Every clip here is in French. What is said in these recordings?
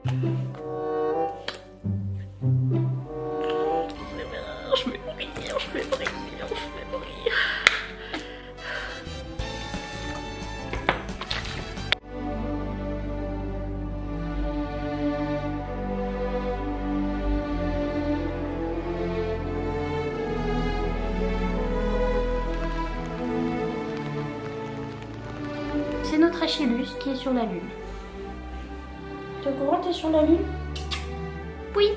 Je vais mourir, je vais mourir, je vais mourir. C'est notre Achillus qui est sur la lune. T'es au courant, t'es sur la lune? Oui.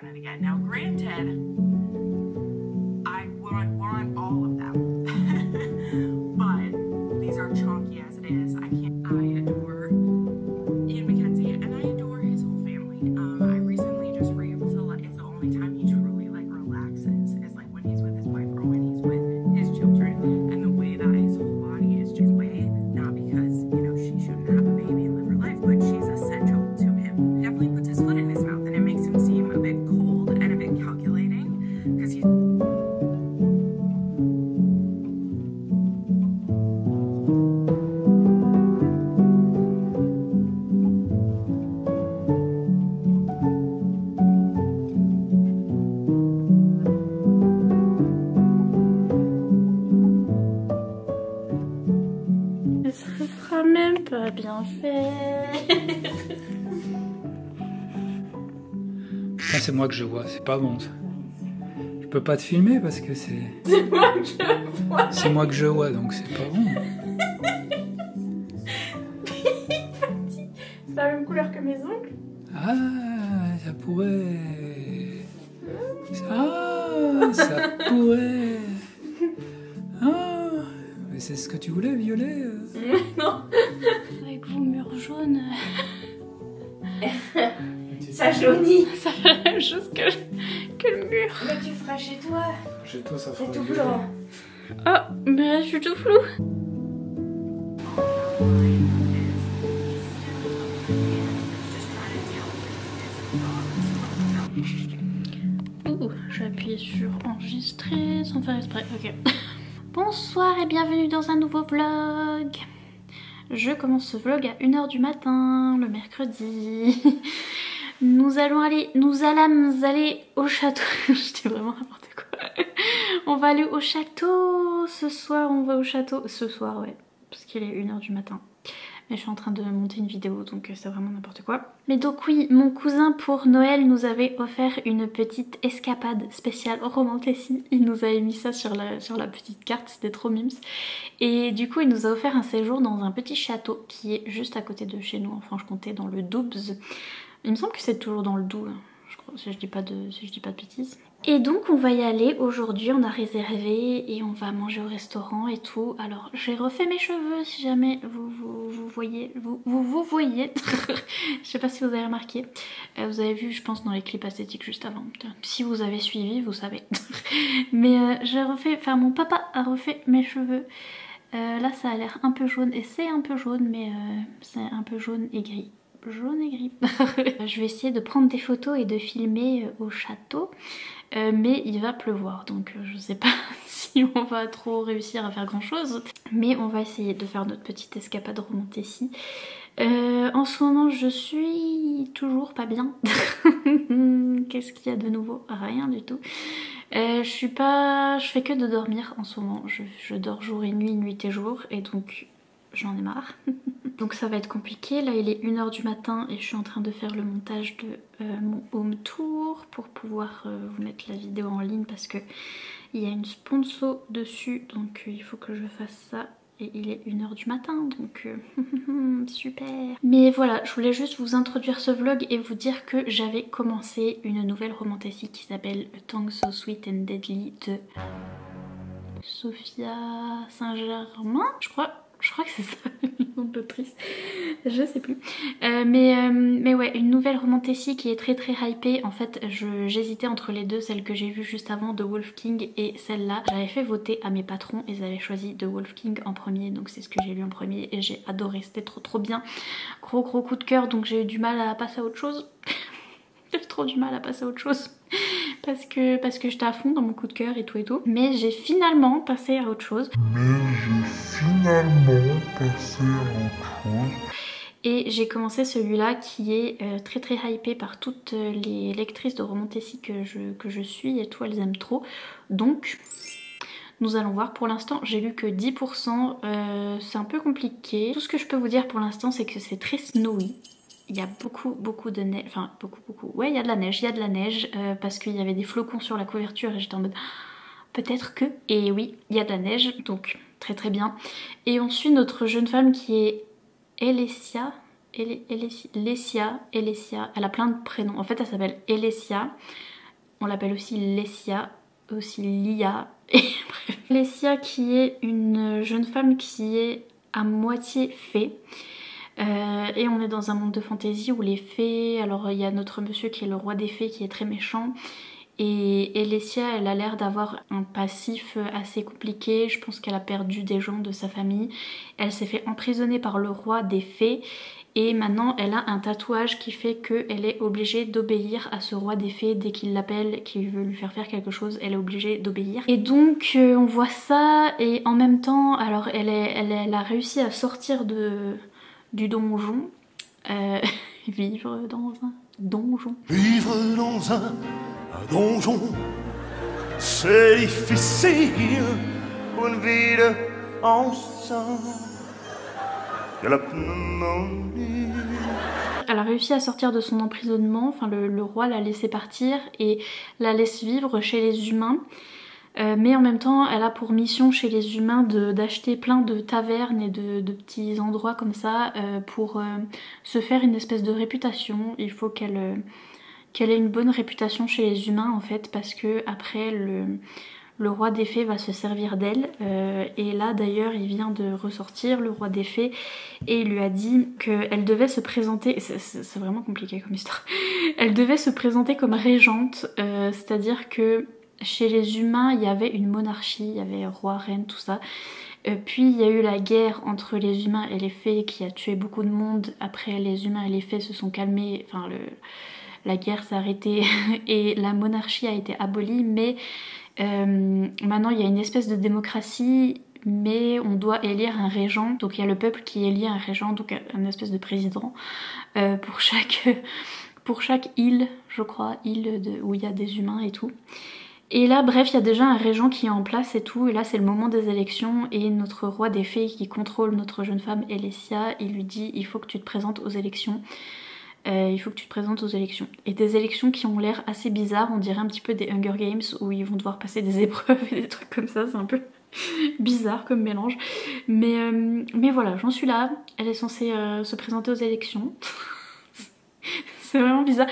And again. Now, granted, I want all of them, but these are chunky as it is. I adore Ian McKenzie, and I adore his whole family. I recently just were able to it's the only time he truly relaxes is when he's with his wife or when he's with his children, and the way that his whole body is just way, not because she shouldn't have a baby and live her life, but she's essential to him. He definitely puts his foot in his mouth, and it makes him seem a bit cold and a bit calculating because he's Ce sera même pas bien fait. Putain, c'est moi que je vois, c'est pas bon ça. Je peux pas te filmer parce que c'est... C'est moi que je vois. C'est moi que je vois, donc c'est pas bon. C'est la même couleur que mes ongles. Ah, ça pourrait... Ah, ça pourrait... Ah, mais c'est ce que tu voulais, violet. Non. Avec vos murs jaunes. Ça jaunit. Ça fait la même chose que le mur. Mais tu feras chez toi. Chez toi, ça fera C'est tout violet. blanc. Oh, mais là je suis tout flou. Ouh, j'ai appuyé sur enregistrer sans faire exprès. Ok. Bonsoir et bienvenue dans un nouveau vlog. Je commence ce vlog à 1 h du matin, le mercredi. Nous allons aller au château. Je dis vraiment n'importe quoi. On va aller au château. Ce soir, on va au château. Ce soir, ouais. Parce qu'il est 1 h du matin. Mais je suis en train de monter une vidéo, donc c'est vraiment n'importe quoi. Mais donc oui, mon cousin pour Noël nous avait offert une petite escapade spéciale Romantasy. Il nous avait mis ça sur la petite carte, c'était trop mimes. Et du coup, il nous a offert un séjour dans un petit château qui est juste à côté de chez nous, en Franche-Comté, dans le Doubs. Il me semble que c'est toujours dans le Doubs, je crois, si je dis pas de bêtises. Et donc on va y aller aujourd'hui, on a réservé et on va manger au restaurant et tout. Alors j'ai refait mes cheveux si jamais vous voyez, vous voyez. Je sais pas si vous avez remarqué, vous avez vu je pense dans les clips esthétiques juste avant. Si vous avez suivi vous savez. Mais j'ai refait, enfin mon papa a refait mes cheveux. Là ça a l'air un peu jaune et c'est un peu jaune mais c'est un peu jaune et gris. Jaune et gris. Je vais essayer de prendre des photos et de filmer au château. Mais il va pleuvoir donc je sais pas si on va trop réussir à faire grand chose, mais on va essayer de faire notre petite escapade Romantasy. En ce moment je suis toujours pas bien. Qu'est-ce qu'il y a de nouveau? Rien du tout. Je fais que de dormir en ce moment, je dors jour et nuit, nuit et jour, et donc j'en ai marre. Donc ça va être compliqué. Là il est 1 h du matin et je suis en train de faire le montage de mon home tour pour pouvoir vous mettre la vidéo en ligne parce que il y a une sponsor dessus, donc il faut que je fasse ça. Et il est 1 h du matin, donc super. Mais voilà, je voulais juste vous introduire ce vlog et vous dire que j'avais commencé une nouvelle Romantasy qui s'appelle A Tongue So Sweet and Deadly de Sophia Saint-Germain, je crois que c'est ça le nom de l'autrice, je sais plus. Mais ouais, une nouvelle Romantasy qui est très très hypée. En fait j'hésitais entre les deux, celle que j'ai vue juste avant de Wolf King et celle-là. J'avais fait voter à mes patrons, ils avaient choisi The Wolf King en premier, donc c'est ce que j'ai lu en premier et j'ai adoré, c'était trop bien. Gros coup de cœur, donc j'ai eu du mal à passer à autre chose. J'ai trop du mal à passer à autre chose parce que j'étais à fond dans mon coup de cœur et tout. Mais j'ai finalement passé à autre chose. Et j'ai commencé celui-là qui est très très hypé par toutes les lectrices de romans Tessie que je suis et tout, elles aiment trop. Donc nous allons voir. Pour l'instant j'ai lu que 10%, c'est un peu compliqué. Tout ce que je peux vous dire pour l'instant c'est que c'est très snowy. Il y a beaucoup de neige, enfin beaucoup, ouais il y a de la neige, parce qu'il y avait des flocons sur la couverture et j'étais en mode peut-être que, et oui il y a de la neige, donc très très bien. Et on suit notre jeune femme qui est Elesia, Lesia, elle a plein de prénoms, en fait elle s'appelle Elesia, on l'appelle aussi Lesia, aussi Lia, et bref. Lesia qui est une jeune femme qui est à moitié fée. Et on est dans un monde de fantaisie où les fées, alors il y a notre monsieur qui est le roi des fées qui est très méchant, et Elesia elle a l'air d'avoir un passif assez compliqué, je pense qu'elle a perdu des gens de sa famille, elle s'est fait emprisonner par le roi des fées et maintenant elle a un tatouage qui fait qu'elle est obligée d'obéir à ce roi des fées dès qu'il l'appelle, qu'il veut lui faire quelque chose, elle est obligée d'obéir. Et donc on voit ça et en même temps, alors elle a réussi à sortir du donjon, vivre dans un donjon. Vivre dans un donjon, c'est difficile pour une vie de ensemble. Elle a réussi à sortir de son emprisonnement, enfin le roi l'a laissé partir et la laisse vivre chez les humains. Mais en même temps elle a pour mission chez les humains d'acheter plein de tavernes et de petits endroits comme ça pour se faire une espèce de réputation. Il faut qu'elle ait une bonne réputation chez les humains en fait, parce que après le roi des fées va se servir d'elle. Et là d'ailleurs il vient de ressortir, le roi des fées, et il lui a dit qu'elle devait se présenter, c'est vraiment compliqué comme histoire, elle devait se présenter comme régente, c'est-à-dire que chez les humains il y avait une monarchie, il y avait roi, reine, tout ça. Puis il y a eu la guerre entre les humains et les fées qui a tué beaucoup de monde. Après les humains et les fées se sont calmés, enfin la guerre s'est arrêtée et la monarchie a été abolie, mais maintenant il y a une espèce de démocratie, mais on doit élire un régent, donc il y a le peuple qui élit un régent, donc un espèce de président pour chaque île, je crois, où il y a des humains et tout. Et là bref il y a déjà un régent qui est en place et tout, et là c'est le moment des élections et notre roi des fées qui contrôle notre jeune femme Elesia, il lui dit il faut que tu te présentes aux élections. Il faut que tu te présentes aux élections. Et des élections qui ont l'air assez bizarres, on dirait un petit peu des Hunger Games où ils vont devoir passer des épreuves et des trucs comme ça, c'est un peu bizarre comme mélange. Mais voilà, j'en suis là, elle est censée se présenter aux élections. C'est vraiment bizarre.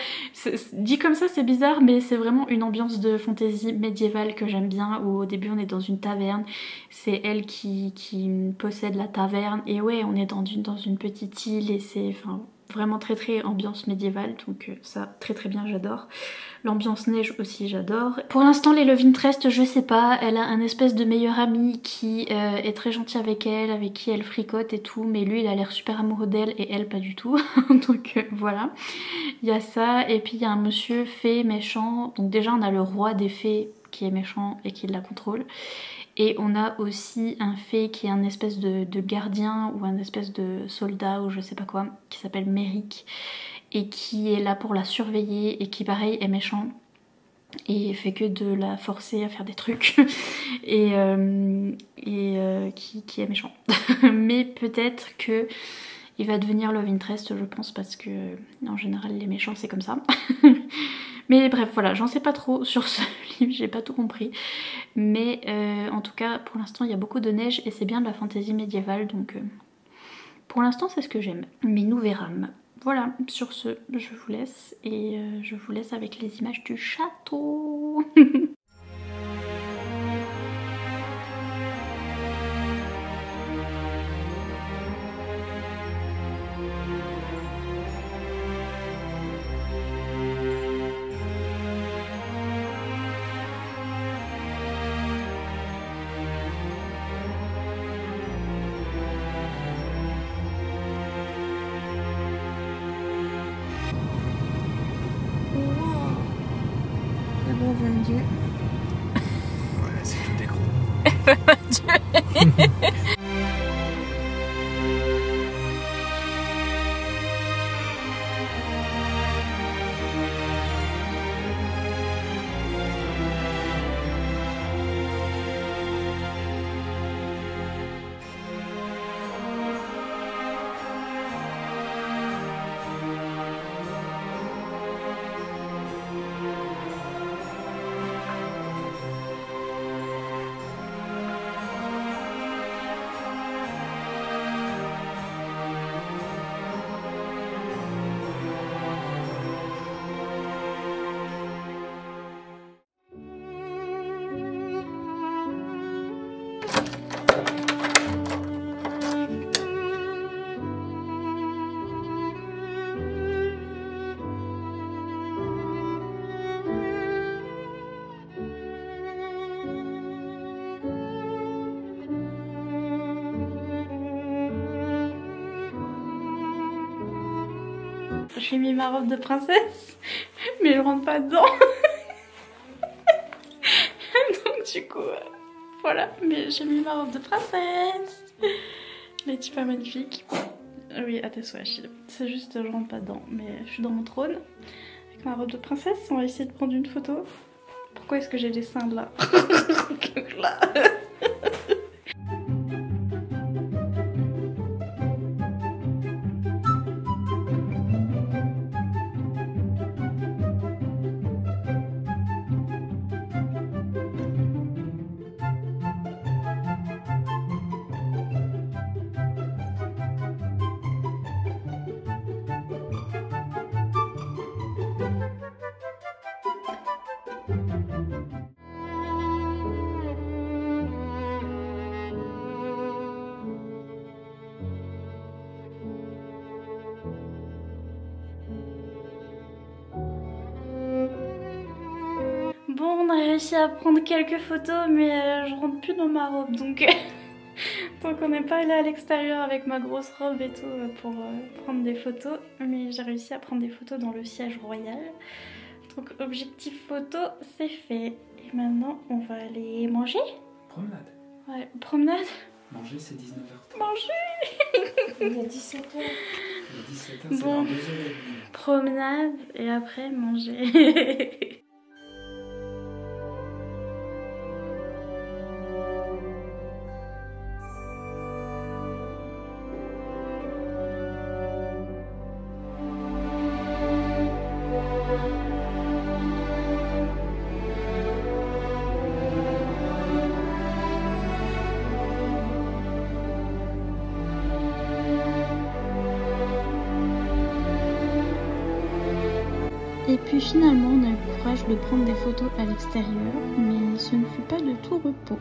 Dit comme ça c'est bizarre, mais c'est vraiment une ambiance de fantaisie médiévale que j'aime bien, où au début on est dans une taverne, c'est elle qui possède la taverne, et ouais on est dans une petite île et c'est vraiment très très ambiance médiévale, donc ça très très bien, j'adore. L'ambiance neige aussi j'adore. Pour l'instant les love interest je sais pas, elle a un espèce de meilleur ami qui est très gentil avec qui elle fricote et tout, mais lui il a l'air super amoureux d'elle et elle pas du tout. Donc voilà, il y a ça, et puis il y a un monsieur fée méchant, donc déjà on a le roi des fées qui est méchant et qui la contrôle. Et on a aussi un fée qui est un espèce de gardien ou un espèce de soldat ou je sais pas quoi, qui s'appelle Merrick, et qui est là pour la surveiller et qui pareil est méchant et fait que de la forcer à faire des trucs et qui est méchant. Mais peut-être que il va devenir love interest je pense, parce que en général les méchants c'est comme ça. Mais bref voilà, j'en sais pas trop sur ce livre, j'ai pas tout compris. Mais en tout cas pour l'instant il y a beaucoup de neige et c'est bien de la fantaisie médiévale, donc pour l'instant c'est ce que j'aime. Mais nous verrons. Voilà, sur ce je vous laisse, et je vous laisse avec les images du château. vendu. Voilà, c'est tout des gros. J'ai mis ma robe de princesse, mais je rentre pas dedans. Donc du coup, voilà, mais j'ai mis ma robe de princesse. Elle est super magnifique. Oui, à tes souhaits, Achille. C'est juste, je rentre pas dedans, mais je suis dans mon trône avec ma robe de princesse. On va essayer de prendre une photo. Pourquoi est-ce que j'ai les seins là? Là. Bon, on a réussi à prendre quelques photos, mais je rentre plus dans ma robe, donc donc on n'est pas allé à l'extérieur avec ma grosse robe et tout pour prendre des photos, mais j'ai réussi à prendre des photos dans le siège royal. Donc objectif photo, c'est fait. Et maintenant, on va aller manger. Promenade. Ouais, promenade. Manger, c'est 19h30. Manger. Il est 17h. Il est 17h, c'est Bon. dans 2h30. Promenade et après manger. Et puis finalement, on a eu le courage de prendre des photos à l'extérieur, mais ce ne fut pas de tout repos.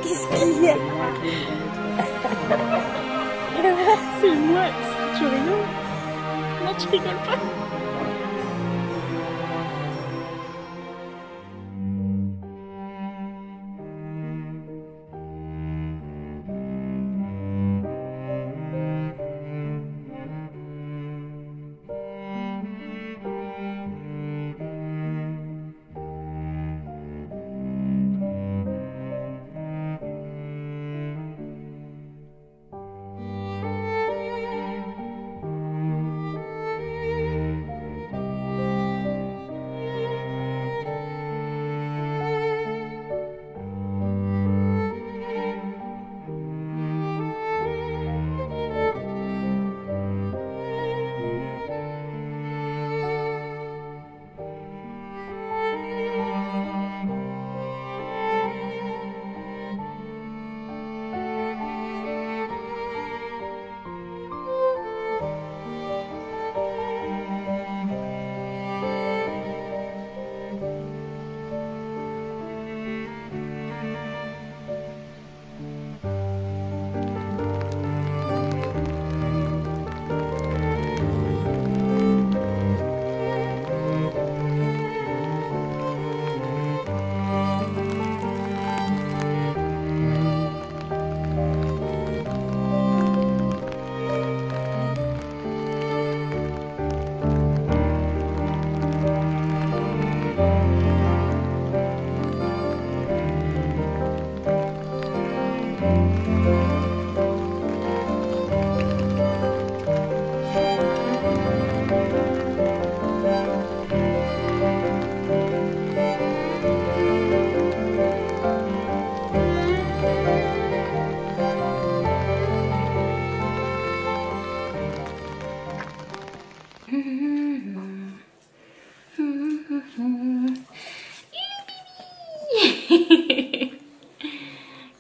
Qu'est-ce qu'il y a? C'est moi, tu rigoles? Non, tu rigoles pas.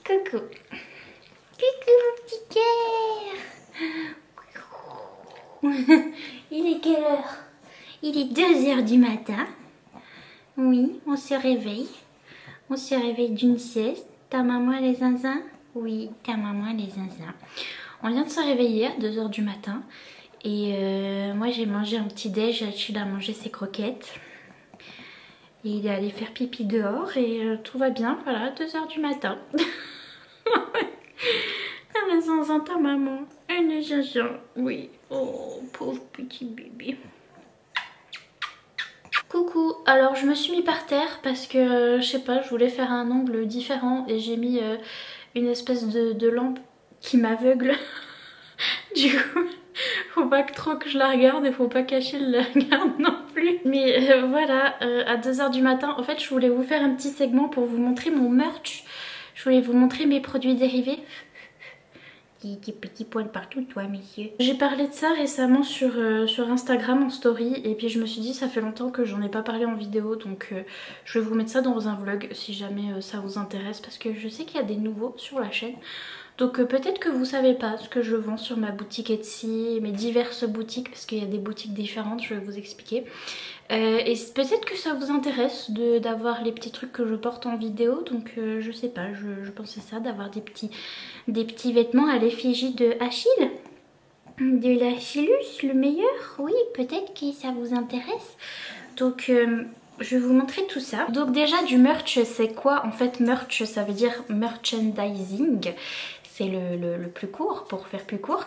Coucou. Coucou mon petit cœur. Il est quelle heure? Il est 2 heures du matin. Oui, on se réveille. On se réveille d'une sieste. Ta maman les zinzins? Oui, ta maman les zinzins. On vient de se réveiller à 2 heures du matin. Et moi j'ai mangé un petit déj. Achille a mangé ses croquettes. Et il est allé faire pipi dehors et tout va bien. Voilà, 2 heures du matin. Ah mais zinzin, ta maman. Elle est zinzin. Oui. Oh, pauvre petit bébé. Coucou, alors je me suis mis par terre parce que je sais pas, je voulais faire un angle différent et j'ai mis une espèce de lampe qui m'aveugle. Du coup, faut pas trop que je la regarde et faut pas cacher le regard non plus. Mais voilà, à 2 heures du matin, en fait je voulais vous faire un petit segment pour vous montrer mon merch. Je voulais vous montrer mes produits dérivés. Des petits poils partout, toi, messieurs. J'ai parlé de ça récemment sur Instagram en story. Et puis je me suis dit, ça fait longtemps que j'en ai pas parlé en vidéo. Donc je vais vous mettre ça dans un vlog si jamais ça vous intéresse. Parce que je sais qu'il y a des nouveaux sur la chaîne. Donc peut-être que vous savez pas ce que je vends sur ma boutique Etsy, mes diverses boutiques, parce qu'il y a des boutiques différentes, je vais vous expliquer. Et peut-être que ça vous intéresse d'avoir les petits trucs que je porte en vidéo, donc je sais pas, je pensais ça, d'avoir des petits vêtements à l'effigie de Achille, de l'Achillus, le meilleur. Oui, peut-être que ça vous intéresse. Donc je vais vous montrer tout ça. Donc déjà du merch, c'est quoi? En fait merch ça veut dire merchandising. C'est le plus court, pour faire plus court.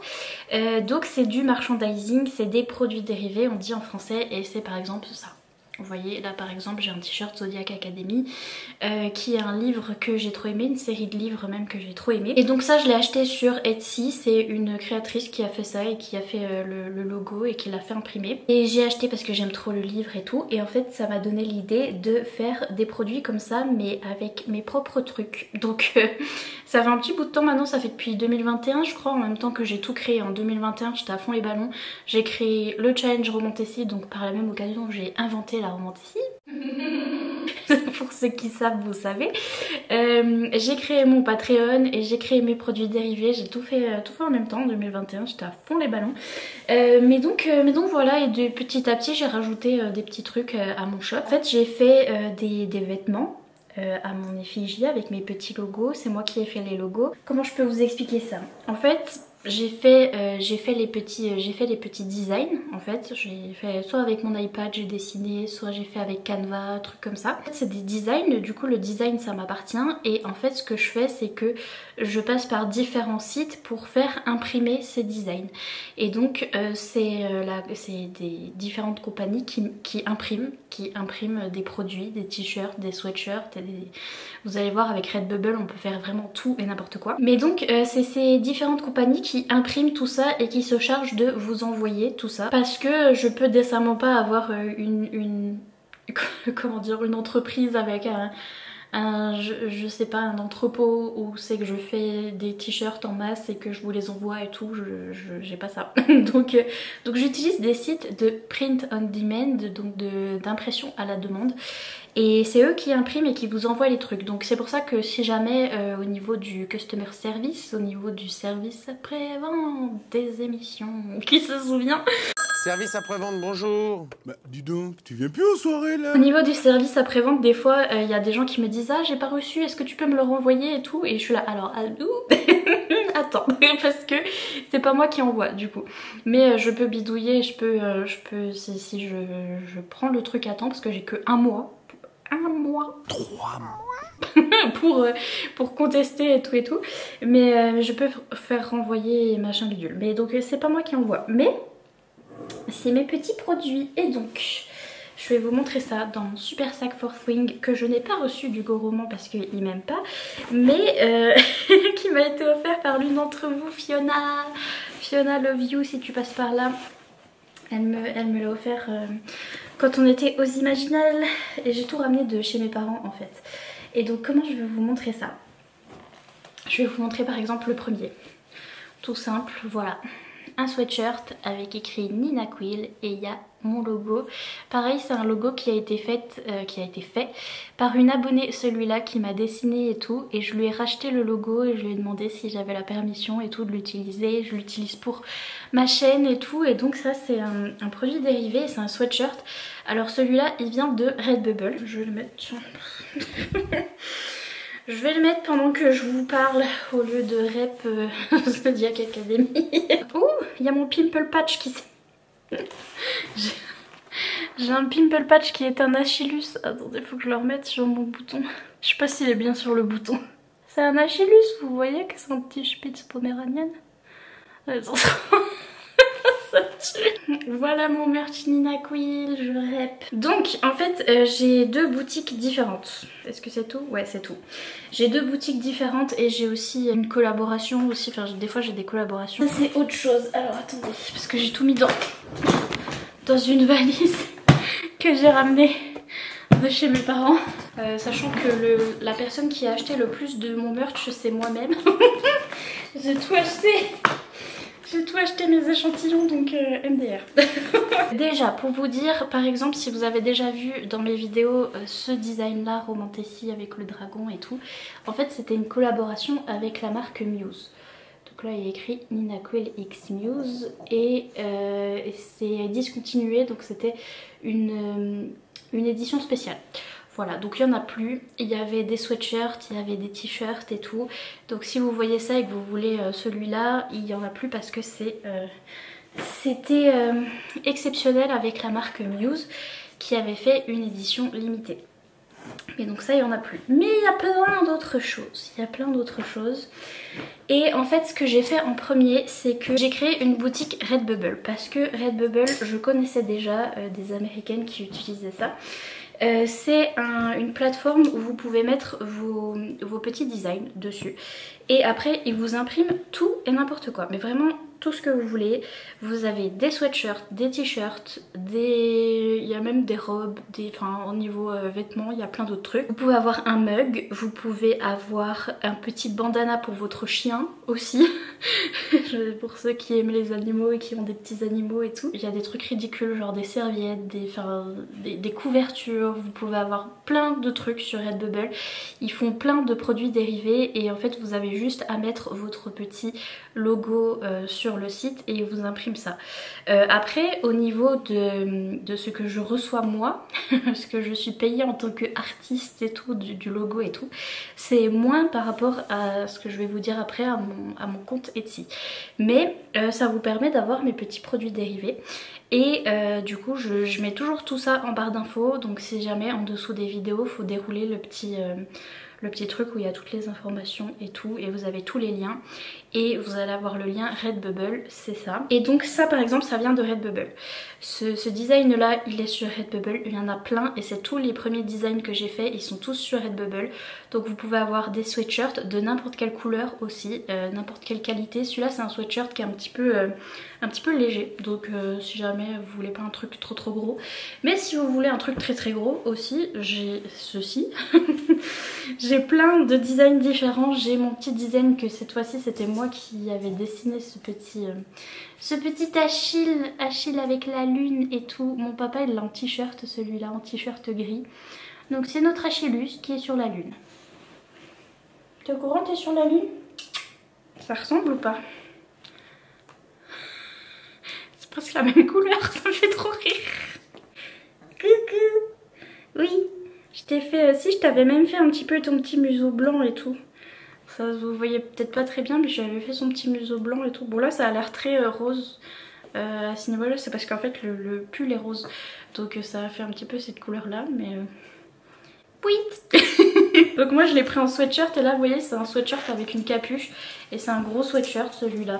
Donc c'est du merchandising, c'est des produits dérivés, on dit en français, et c'est par exemple ça. Vous voyez, là par exemple j'ai un t-shirt Zodiac Academy qui est un livre que j'ai trop aimé, une série de livres même que j'ai trop aimé. Et donc ça je l'ai acheté sur Etsy, c'est une créatrice qui a fait ça et qui a fait le logo et qui l'a fait imprimer. Et j'ai acheté parce que j'aime trop le livre et tout, et en fait ça m'a donné l'idée de faire des produits comme ça mais avec mes propres trucs. Donc ça fait un petit bout de temps maintenant, ça fait depuis 2021 je crois, en même temps que j'ai tout créé. En 2021 j'étais à fond les ballons, j'ai créé le challenge Romantécie, donc par la même occasion j'ai inventé la Romantécie. pour ceux qui savent, vous savez. J'ai créé mon Patreon et j'ai créé mes produits dérivés, j'ai tout fait en même temps en 2021, j'étais à fond les ballons. Mais donc voilà, et de petit à petit j'ai rajouté des petits trucs à mon shop. En fait j'ai fait des vêtements à mon effigie avec mes petits logos, c'est moi qui ai fait les logos. Comment je peux vous expliquer ça? En fait j'ai fait les petits designs en fait. J'ai fait soit avec mon iPad, j'ai dessiné, soit j'ai fait avec Canva, trucs comme ça. En fait, c'est des designs, du coup le design ça m'appartient et en fait ce que je fais c'est que je passe par différents sites pour faire imprimer ces designs. Et donc c'est des différentes compagnies qui impriment des produits, des t-shirts, des sweatshirts, vous allez voir avec Redbubble on peut faire vraiment tout et n'importe quoi. Mais donc c'est ces différentes compagnies qui impriment tout ça et qui se chargent de vous envoyer tout ça. Parce que je peux décemment pas avoir comment dire, une entreprise avec je sais pas, un entrepôt où c'est que je fais des t-shirts en masse et que je vous les envoie et tout, j'ai pas ça. donc j'utilise des sites de print on demand, donc d'impression à la demande. Et c'est eux qui impriment et qui vous envoient les trucs. Donc c'est pour ça que si jamais au niveau du customer service, au niveau du service après-vente des émissions, qui se souvient? Service après-vente, bonjour. Bah dis donc, tu viens plus aux soirées là? Au niveau du service après-vente, des fois il y a des gens qui me disent ah j'ai pas reçu, est-ce que tu peux me le renvoyer et tout, et je suis là alors attends parce que c'est pas moi qui envoie du coup, mais je peux bidouiller, je peux si je prends le truc à temps parce que j'ai que un mois 3 mois pour contester et tout, mais je peux faire renvoyer machin bidule, mais donc c'est pas moi qui envoie, mais c'est mes petits produits. Et donc je vais vous montrer ça dans mon super sac Fourth Wing que je n'ai pas reçu du Goroman parce qu'il m'aime pas, mais qui m'a été offert par l'une d'entre vous, Fiona love you si tu passes par là. Elle me l'a offert quand on était aux Imaginales et j'ai tout ramené de chez mes parents en fait. Et donc comment je vais vous montrer ça? Je vais vous montrer par exemple le premier. Tout simple, voilà. Un sweatshirt avec écrit Nina Quill et il y a mon logo. Pareil, c'est un logo qui a été fait par une abonnée, celui-là, qui m'a dessiné et tout, et je lui ai racheté le logo et je lui ai demandé si j'avais la permission et tout de l'utiliser. Je l'utilise pour ma chaîne et tout, et donc ça c'est un produit dérivé, c'est un sweatshirt. Alors celui-là il vient de Redbubble. Je vais le mettre sur... Je vais le mettre pendant que je vous parle au lieu de rep Zodiac Academy. Ouh, il y a mon pimple patch qui s'est... J'ai un pimple patch qui est un Achillus. Attendez, faut que je le remette sur mon bouton. Je sais pas s'il est bien sur le bouton. C'est un Achillus, vous voyez que c'est un petit Spitz Pomeranian. Ça tue. Voilà mon merch Nina Quill, je rep. Donc en fait j'ai deux boutiques différentes. Est-ce que c'est tout? Ouais, c'est tout. J'ai deux boutiques différentes et j'ai aussi une collaboration aussi. Enfin des fois j'ai des collaborations. Ça c'est autre chose. Alors attendez, parce que j'ai tout mis dans une valise que j'ai ramenée de chez mes parents. Sachant que la personne qui a acheté le plus de mon merch c'est moi-même. J'ai tout acheté. J'ai tout acheté mes échantillons, donc MDR. Déjà, pour vous dire, par exemple, si vous avez déjà vu dans mes vidéos ce design-là, Romantessi avec le dragon et tout, en fait c'était une collaboration avec la marque Muse. Donc là il y a écrit Nina Quill X Muse et c'est discontinué, donc c'était une édition spéciale. Voilà, donc il n'y en a plus. Il y avait des sweatshirts, il y avait des t-shirts et tout. Donc si vous voyez ça et que vous voulez celui-là, il n'y en a plus parce que c'était exceptionnel avec la marque Muse qui avait fait une édition limitée. Et donc ça il n'y en a plus. Mais il y a plein d'autres choses. Il y a plein d'autres choses. Et en fait ce que j'ai fait en premier c'est que j'ai créé une boutique Redbubble. Parce que Redbubble je connaissais déjà des américaines qui utilisaient ça. C'est une plateforme où vous pouvez mettre vos petits designs dessus. Et après ils vous impriment tout et n'importe quoi. Mais vraiment tout ce que vous voulez. Vous avez des sweatshirts, des t-shirts, il y a même des robes, enfin au niveau vêtements, il y a plein d'autres trucs. Vous pouvez avoir un mug, vous pouvez avoir un petit bandana pour votre chien aussi. Pour ceux qui aiment les animaux et qui ont des petits animaux et tout. Il y a des trucs ridicules, genre des serviettes, des couvertures. Vous pouvez avoir plein de trucs sur Redbubble. Ils font plein de produits dérivés et en fait vous avez juste à mettre votre petit logo sur le site et ils vous impriment ça. Après au niveau de ce que je reçois moi, parce que je suis payée en tant qu'artiste et tout, du logo et tout, c'est moins par rapport à ce que je vais vous dire après à mon compte Etsy. Mais ça vous permet d'avoir mes petits produits dérivés. Et du coup je mets toujours tout ça en barre d'infos, donc si jamais en dessous des vidéos faut dérouler le petit truc où il y a toutes les informations et tout, et vous avez tous les liens et vous allez avoir le lien Redbubble, c'est ça. Et donc ça par exemple ça vient de Redbubble. Ce design là il est sur Redbubble, il y en a plein et c'est tous les premiers designs que j'ai fait, ils sont tous sur Redbubble. Donc vous pouvez avoir des sweatshirts de n'importe quelle couleur aussi, n'importe quelle qualité. Celui-là c'est un sweatshirt qui est un petit peu léger, donc si jamais vous voulez pas un truc trop gros, mais si vous voulez un truc très gros aussi, j'ai ceci. J'ai plein de designs différents. J'ai mon petit design que cette fois-ci c'était moi qui avait dessiné ce petit Achille avec la lune et tout. Mon papa il l'a en t-shirt, celui-là en t-shirt gris. Donc c'est notre Achillus qui est sur la lune. T'es au courant, t'es sur la lune? Ça ressemble ou pas? C'est presque la même couleur, ça me fait trop rire. Coucou. Oui, je t'ai fait, si je t'avais même fait un petit peu ton petit museau blanc et tout. Ça vous voyez peut-être pas très bien, mais j'avais fait son petit museau blanc et tout. Bon là ça a l'air très rose à ce niveau là, c'est parce qu'en fait le pull est rose. Donc ça a fait un petit peu cette couleur là, mais... Oui. Donc moi je l'ai pris en sweatshirt et là vous voyez c'est un sweatshirt avec une capuche. Et c'est un gros sweatshirt celui-là.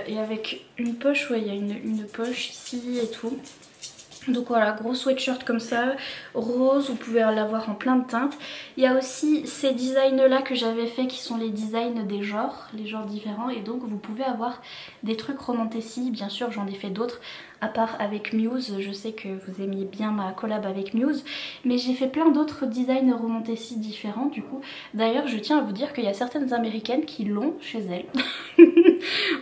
Et avec une poche, ouais il y a une poche ici et tout. Donc voilà, gros sweatshirt comme ça, rose, vous pouvez l'avoir en plein de teintes. Il y a aussi ces designs là que j'avais fait qui sont les designs des genres, les genres différents. Et donc vous pouvez avoir des trucs romantécis, bien sûr j'en ai fait d'autres. À part avec Muse, je sais que vous aimiez bien ma collab avec Muse. Mais j'ai fait plein d'autres designs romantécis différents du coup. D'ailleurs je tiens à vous dire qu'il y a certaines américaines qui l'ont chez elles.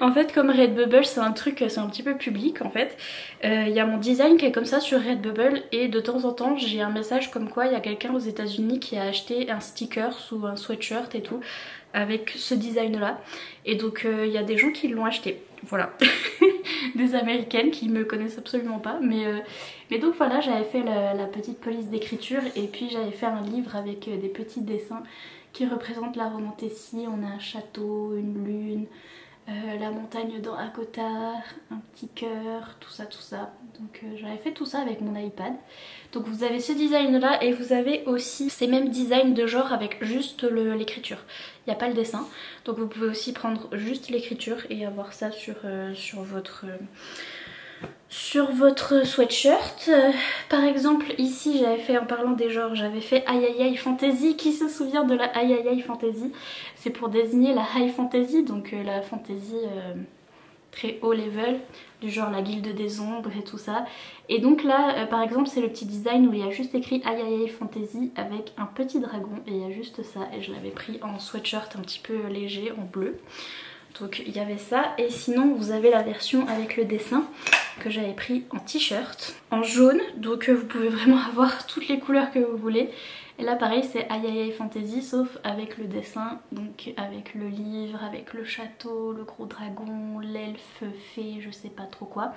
En fait comme Redbubble c'est un truc, c'est un petit peu public en fait. Il y a mon design qui est comme ça sur Redbubble et de temps en temps j'ai un message comme quoi il y a quelqu'un aux États-Unis qui a acheté un sticker ou un sweatshirt et tout avec ce design là. Et donc il y a des gens qui l'ont acheté. Voilà. Des américaines qui me connaissent absolument pas. Mais donc voilà, j'avais fait la petite police d'écriture et puis j'avais fait un livre avec des petits dessins qui représentent la romantécie. On a un château, une lune, la montagne dans Akotar, un petit cœur, tout ça. Donc j'avais fait tout ça avec mon iPad. Donc vous avez ce design là et vous avez aussi ces mêmes designs de genre avec juste l'écriture. Il n'y a pas le dessin. Donc vous pouvez aussi prendre juste l'écriture et avoir ça sur votre sweatshirt. Par exemple ici j'avais fait, en parlant des genres, j'avais fait Aïe Aïe Aïe Fantasy. Qui se souvient de la Aïe Aïe Aïe Fantasy? C'est pour désigner la high fantasy, donc la fantasy très haut level, du genre la guilde des ombres et tout ça. Et donc là par exemple c'est le petit design où il y a juste écrit Aïe Aïe Aïe Fantasy avec un petit dragon et il y a juste ça. Et je l'avais pris en sweatshirt un petit peu léger en bleu. Donc il y avait ça, et sinon vous avez la version avec le dessin que j'avais pris en t-shirt, en jaune, donc vous pouvez vraiment avoir toutes les couleurs que vous voulez. Et là pareil c'est Aïe Aïe Aïe Fantasy sauf avec le dessin, donc avec le livre, avec le château, le gros dragon, l'elfe, fée, je sais pas trop quoi.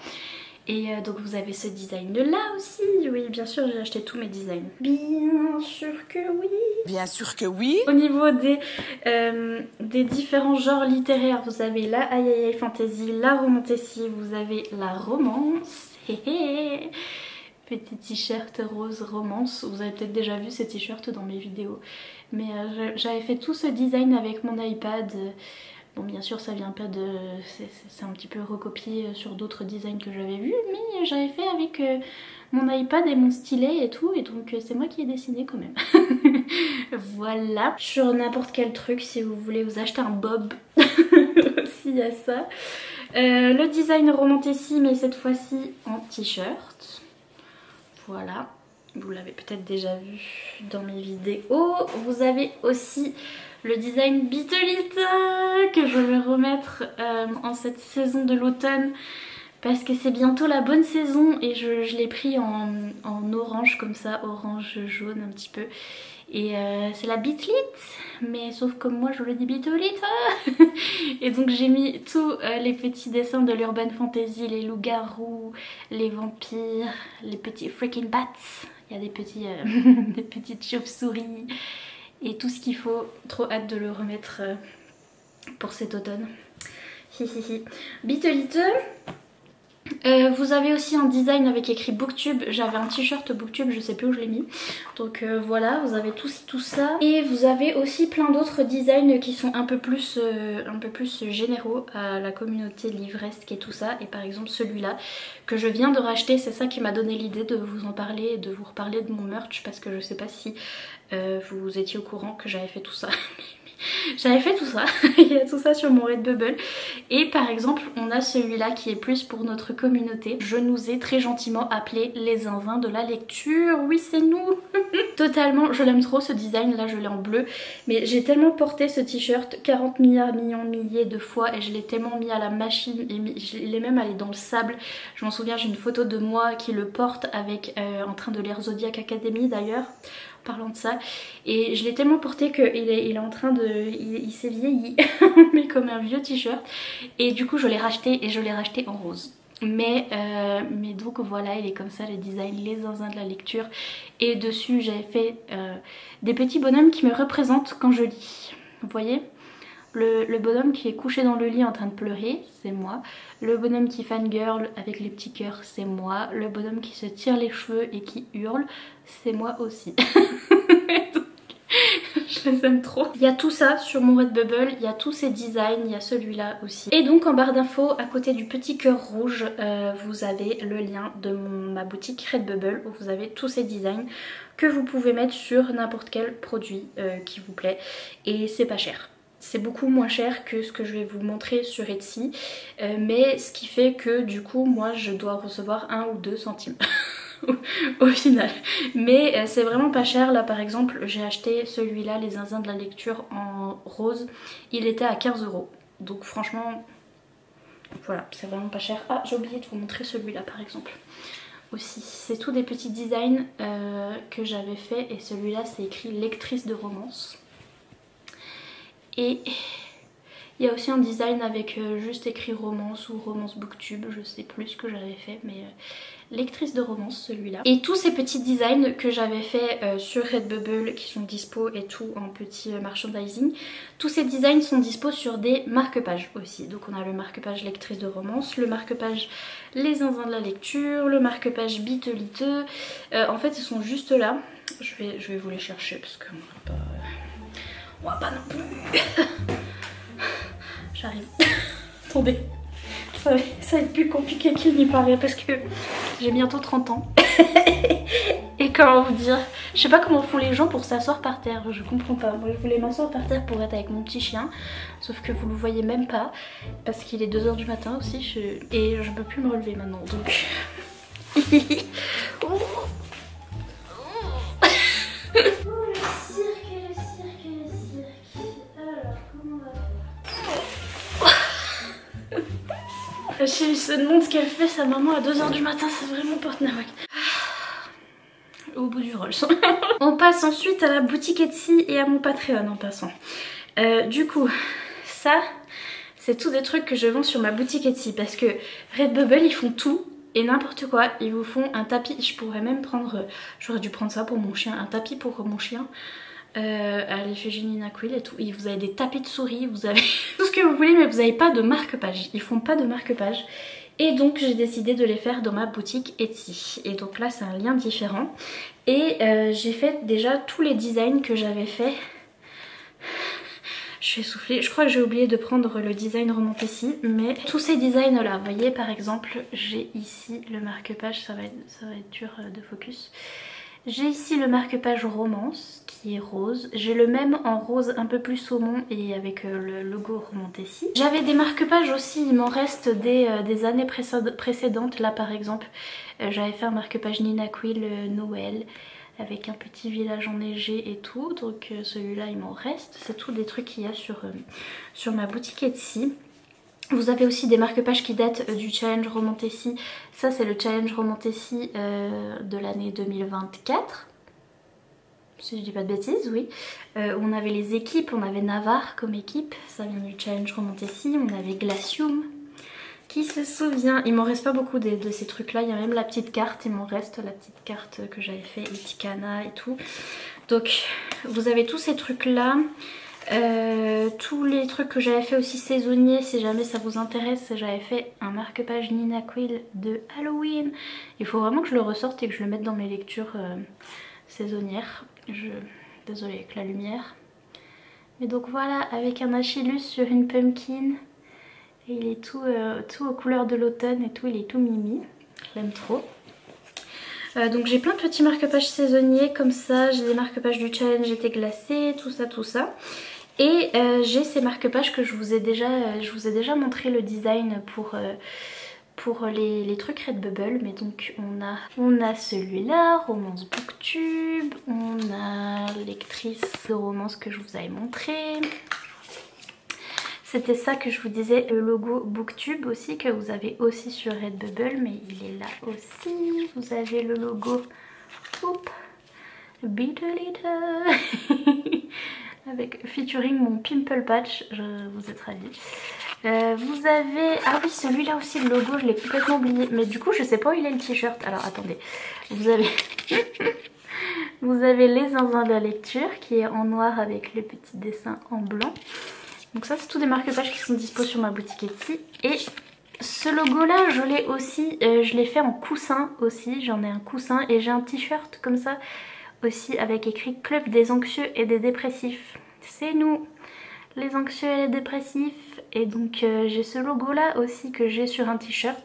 Et donc vous avez ce design de là aussi. Oui bien sûr j'ai acheté tous mes designs. Bien sûr que oui. Bien sûr que oui. Au niveau des différents genres littéraires, vous avez la Aïe Aïe Aïe Fantasy, la romantécie, vous avez la romance. Petit t-shirt rose romance. Vous avez peut-être déjà vu ces t-shirts dans mes vidéos. Mais j'avais fait tout ce design avec mon iPad. Bon bien sûr ça vient pas de... c'est un petit peu recopié sur d'autres designs que j'avais vus, mais j'avais fait avec mon iPad et mon stylet et tout, et donc c'est moi qui ai dessiné quand même. Voilà. Sur n'importe quel truc, si vous voulez vous acheter un bob, aussi il y a ça. Le design Romantécie, mais cette fois-ci en t-shirt. Voilà, vous l'avez peut-être déjà vu dans mes vidéos. Vous avez aussi le design Beatlita que je vais remettre en cette saison de l'automne. Parce que c'est bientôt la bonne saison et je l'ai pris en orange comme ça, orange jaune un petit peu. Et c'est la Beatlit, mais sauf comme moi je le dis Beatlita. Et donc j'ai mis tous les petits dessins de l'urban fantasy, les loups-garous, les vampires, les petits freaking bats. Il y a des petits, des petites chauves-souris et tout ce qu'il faut. Trop hâte de le remettre pour cet automne. Beatlita. Vous avez aussi un design avec écrit Booktube. J'avais un t-shirt Booktube, je sais plus où je l'ai mis. Donc voilà, vous avez tout ça. Et vous avez aussi plein d'autres designs qui sont un peu plus généraux à la communauté livresque et tout ça. Et par exemple celui-là que je viens de racheter, c'est ça qui m'a donné l'idée de vous en parler et de vous reparler de mon merch. Parce que je sais pas si vous étiez au courant que j'avais fait tout ça. J'avais fait tout ça, il y a tout ça sur mon Redbubble. Et par exemple on a celui-là qui est plus pour notre communauté. Je nous ai très gentiment appelé les zinzins de la lecture. Oui, c'est nous. Totalement, je l'aime trop ce design, là je l'ai en bleu. Mais j'ai tellement porté ce t-shirt 40 milliers de fois et je l'ai tellement mis à la machine et il est même allé dans le sable. Je m'en souviens, j'ai une photo de moi qui le porte avec en train de lire Zodiac Academy d'ailleurs. Parlant de ça, et je l'ai tellement porté qu'il est en train de... il s'est vieilli mais comme un vieux t-shirt, et du coup je l'ai racheté et je l'ai racheté en rose. Mais donc voilà, il est comme ça le design, les zinzins de la lecture. Et dessus j'avais fait des petits bonhommes qui me représentent quand je lis. Vous voyez, le bonhomme qui est couché dans le lit en train de pleurer, c'est moi. Le bonhomme qui fangirl avec les petits cœurs, c'est moi. Le bonhomme qui se tire les cheveux et qui hurle, c'est moi aussi. Donc, je les aime trop. Il y a tout ça sur mon Redbubble, il y a tous ces designs, il y a celui-là aussi. Et donc en barre d'infos, à côté du petit cœur rouge, vous avez le lien de ma boutique Redbubble où vous avez tous ces designs que vous pouvez mettre sur n'importe quel produit qui vous plaît. Et c'est pas cher. C'est beaucoup moins cher que ce que je vais vous montrer sur Etsy, mais ce qui fait que du coup moi je dois recevoir 1 ou 2 centimes au final. Mais c'est vraiment pas cher. Là par exemple j'ai acheté celui-là, les zinzins de la lecture en rose, il était à 15 €. Donc franchement voilà, c'est vraiment pas cher. Ah, j'ai oublié de vous montrer celui-là par exemple aussi. C'est tous des petits designs que j'avais fait, et celui-là c'est écrit lectrice de romance. Et il y a aussi un design avec juste écrit romance ou romance booktube, je sais plus ce que j'avais fait, mais lectrice de romance celui-là. Et tous ces petits designs que j'avais fait sur Redbubble qui sont dispo et tout en petit merchandising, tous ces designs sont dispo sur des marque-pages aussi. Donc on a le marque-page lectrice de romance, le marque-page les zinzins de la lecture, le marque-page Beatlita. En fait ils sont juste là, je vais vous les chercher parce que on va pas non plus. J'arrive. Attendez. Ça va être plus compliqué qu'il n'y paraît parce que j'ai bientôt 30 ans. Et comment vous dire, je sais pas comment font les gens pour s'asseoir par terre, je comprends pas. Moi je voulais m'asseoir par terre pour être avec mon petit chien, sauf que vous le voyez même pas parce qu'il est 2 h du matin aussi et je peux plus me relever maintenant donc. Chérie se demande ce qu'elle fait, sa maman à 2 h du matin, c'est vraiment porte-nawak. Au bout du Rolls. On passe ensuite à la boutique Etsy et à mon Patreon en passant. Du coup, ça, c'est tous des trucs que je vends sur ma boutique Etsy parce que Redbubble, ils font tout et n'importe quoi. Ils vous font un tapis, je pourrais même prendre, j'aurais dû prendre ça pour mon chien, un tapis pour mon chien. À l'effigie Nina Quill et tout. Et vous avez des tapis de souris, vous avez tout ce que vous voulez, mais vous n'avez pas de marque-page. Ils font pas de marque-page. Et donc j'ai décidé de les faire dans ma boutique Etsy. Et donc là c'est un lien différent. Et j'ai fait déjà tous les designs que j'avais fait. Je vais souffler. Je crois que j'ai oublié de prendre le design Romantécie. Mais tous ces designs là, vous voyez par exemple, j'ai ici le marque-page. Ça va être dur de focus. J'ai ici le marque-page romance qui est rose. J'ai le même en rose un peu plus saumon et avec le logo Romantessi. J'avais des marque-pages aussi, il m'en reste des années précédentes. Là par exemple, j'avais fait un marque-page Nina Quill Noël avec un petit village enneigé et tout. Donc celui-là il m'en reste. C'est tout des trucs qu'il y a sur ma boutique Etsy. Vous avez aussi des marque-pages qui datent du challenge Romantessi. Ça c'est le challenge Romantessi de l'année 2024. Si je dis pas de bêtises, oui. On avait les équipes, on avait Navarre comme équipe. Ça vient du challenge Romantessi. On avait Glacium. Qui se souvient? Il m'en reste pas beaucoup de ces trucs là. Il y a même la petite carte. Il m'en reste la petite carte que j'avais fait Itikana et tout. Donc vous avez tous ces trucs là. Tous les trucs que j'avais fait aussi saisonniers, si jamais ça vous intéresse, j'avais fait un marque-page Nina Quill de Halloween. Il faut vraiment que je le ressorte et que je le mette dans mes lectures saisonnières. Désolée avec la lumière. Mais donc voilà, avec un Achillus sur une pumpkin. Et il est tout aux couleurs de l'automne et tout, il est tout mimi. Je l'aime trop. Donc j'ai plein de petits marque-pages saisonniers comme ça. J'ai des marque-pages du challenge été glacé, tout ça. Et j'ai ces marque-pages que je vous ai déjà montré le design pour les trucs Redbubble. Mais donc on a celui-là, Romance Booktube, on a lectrice de romance que je vous avais montré. C'était ça que je vous disais, le logo Booktube aussi que vous avez aussi sur Redbubble, mais il est là aussi. Vous avez le logo Bitter Little avec featuring mon pimple patch, vous êtes ravis. Vous avez... Ah oui, celui-là aussi, le logo, je l'ai complètement oublié. Mais du coup, je sais pas où il est le t-shirt. Alors attendez, vous avez... vous avez les zinzins de la lecture qui est en noir avec le petit dessin en blanc. Donc ça c'est tous des marque-pages qui sont dispo sur ma boutique Etsy. Et ce logo là je l'ai aussi, je l'ai fait en coussin aussi. J'en ai un coussin et j'ai un t-shirt comme ça aussi avec écrit Club des anxieux et des dépressifs. C'est nous les anxieux et les dépressifs. Et donc j'ai ce logo là aussi que j'ai sur un t-shirt.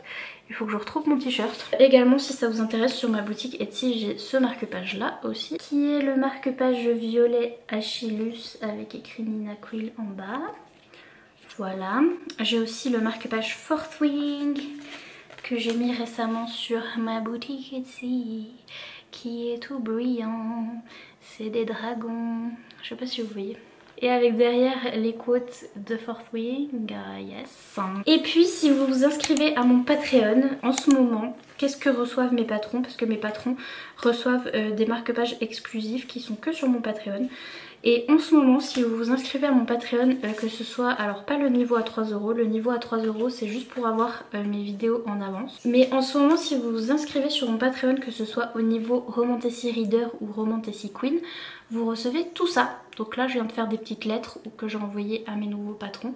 Il faut que je retrouve mon t-shirt. Également si ça vous intéresse sur ma boutique Etsy j'ai ce marque-page là aussi. Qui est le marque-page violet Achillus avec écrit Nina Quill en bas. Voilà. J'ai aussi le marque-page Fourth Wing que j'ai mis récemment sur ma boutique Etsy. Qui est tout brillant. C'est des dragons. Je sais pas si vous voyez. Et avec derrière les quotes de Fourth Wing, yes. Et puis si vous vous inscrivez à mon Patreon, en ce moment, qu'est-ce que reçoivent mes patrons? Parce que mes patrons reçoivent des marque-pages exclusifs qui sont que sur mon Patreon. Et en ce moment, si vous vous inscrivez à mon Patreon, que ce soit, alors pas le niveau à 3 €, le niveau à 3 € c'est juste pour avoir mes vidéos en avance. Mais en ce moment, si vous vous inscrivez sur mon Patreon, que ce soit au niveau Romantessi Reader ou Romantessi Queen, vous recevez tout ça. Donc là je viens de faire des petites lettres que j'ai envoyées à mes nouveaux patrons.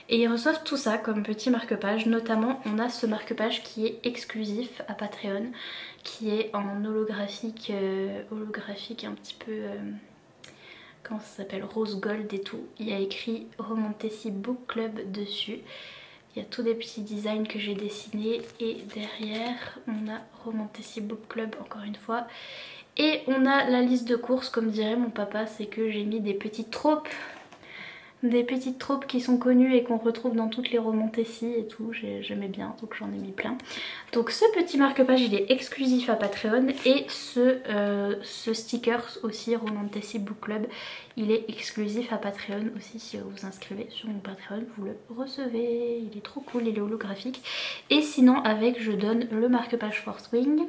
Et ils reçoivent tout ça comme petit marque-page. Notamment on a ce marque-page qui est exclusif à Patreon, qui est en holographique un petit peu... comment ça s'appelle, rose gold et tout. Il y a écrit Romantessi Book Club dessus. Il y a tous des petits designs que j'ai dessinés. Et derrière on a Romantessi Book Club encore une fois. Et on a la liste de courses, comme dirait mon papa, c'est que j'ai mis des petites tropes. Des petites tropes qui sont connues et qu'on retrouve dans toutes les Romantessi et tout. J'aimais bien, donc j'en ai mis plein. Donc ce petit marque-page il est exclusif à Patreon. Et ce sticker aussi, Romantessi Book Club, il est exclusif à Patreon aussi. Si vous vous inscrivez sur mon Patreon, vous le recevez. Il est trop cool, il est holographique. Et sinon avec, je donne le marque-page Fourth Wing.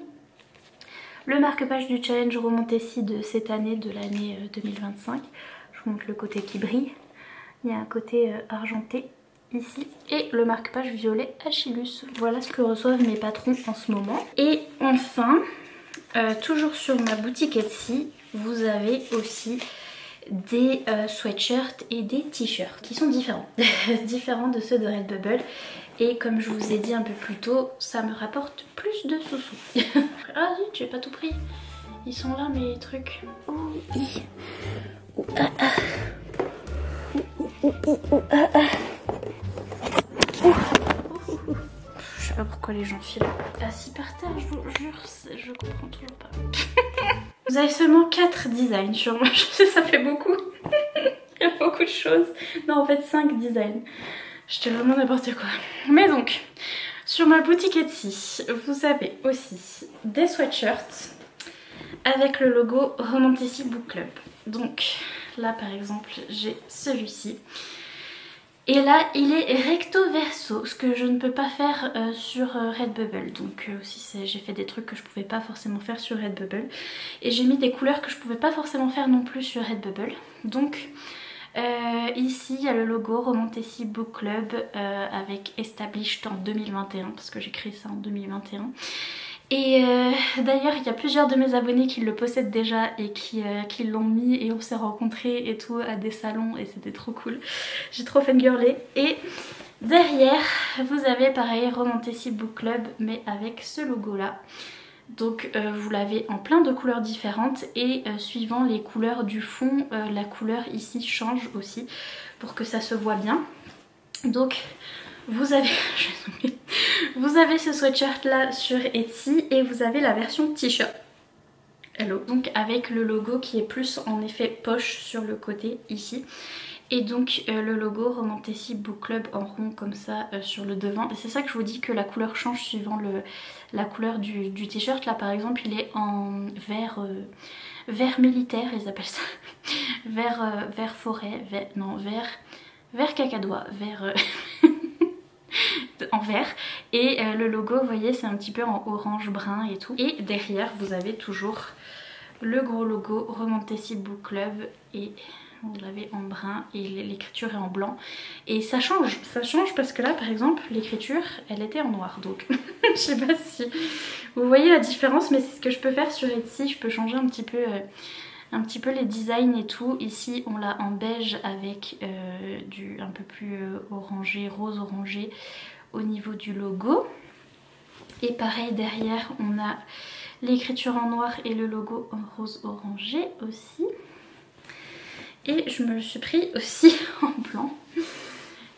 Le marque-page du challenge Romantessi de cette année, de l'année 2025. Je vous montre le côté qui brille. Il y a un côté argenté ici. Et le marque-page violet Achillus. Voilà ce que reçoivent mes patrons en ce moment. Et enfin, toujours sur ma boutique Etsy, vous avez aussi des sweatshirts et des t-shirts qui sont différents. Différents de ceux de Redbubble. Et comme je vous ai dit un peu plus tôt, ça me rapporte plus de sous-sous. Ah zut, j'ai pas tout pris. Ils sont là mes trucs. Je sais pas pourquoi les gens filent assis par terre, je vous jure, je comprends toujours pas. Vous avez seulement 4 designs sur moi, je sais ça fait beaucoup. Il y a beaucoup de choses. Non en fait 5 designs. J'étais vraiment n'importe quoi. Mais donc, sur ma boutique Etsy, vous avez aussi des sweatshirts avec le logo Romantici Book Club. Donc là par exemple j'ai celui-ci. Et là il est recto verso, ce que je ne peux pas faire sur Redbubble. Donc aussi j'ai fait des trucs que je pouvais pas forcément faire sur Redbubble. Et j'ai mis des couleurs que je pouvais pas forcément faire non plus sur Redbubble. Donc ici il y a le logo Romantici Book Club avec Established en 2021 parce que j'ai créé ça en 2021. Et d'ailleurs il y a plusieurs de mes abonnés qui le possèdent déjà et qui l'ont mis et on s'est rencontrés et tout à des salons et c'était trop cool. J'ai trop fangirlé. Et derrière vous avez pareil Romantici Book Club mais avec ce logo là. Donc vous l'avez en plein de couleurs différentes et suivant les couleurs du fond, la couleur ici change aussi pour que ça se voit bien. Donc vous avez, vous avez ce sweatshirt là sur Etsy et vous avez la version t-shirt. Hello. Donc avec le logo qui est plus en effet poche sur le côté ici. Et donc le logo Romantici Book Club en rond comme ça sur le devant. Et c'est ça que je vous dis que la couleur change suivant la couleur du t-shirt. Là par exemple il est en vert militaire, ils appellent ça. Vert forêt, vert cacadois, vert... en vert. Et le logo vous voyez c'est un petit peu en orange brun et tout. Et derrière vous avez toujours le gros logo Romantici Book Club et... vous l'avez en brun et l'écriture est en blanc. Et ça change parce que là par exemple l'écriture elle était en noir donc je sais pas si vous voyez la différence mais c'est ce que je peux faire sur Etsy. Je peux changer un petit peu les designs et tout. Ici on l'a en beige avec du un peu plus orangé, rose orangé au niveau du logo. Et pareil derrière on a l'écriture en noir et le logo en rose orangé aussi. Et je me le suis pris aussi en blanc.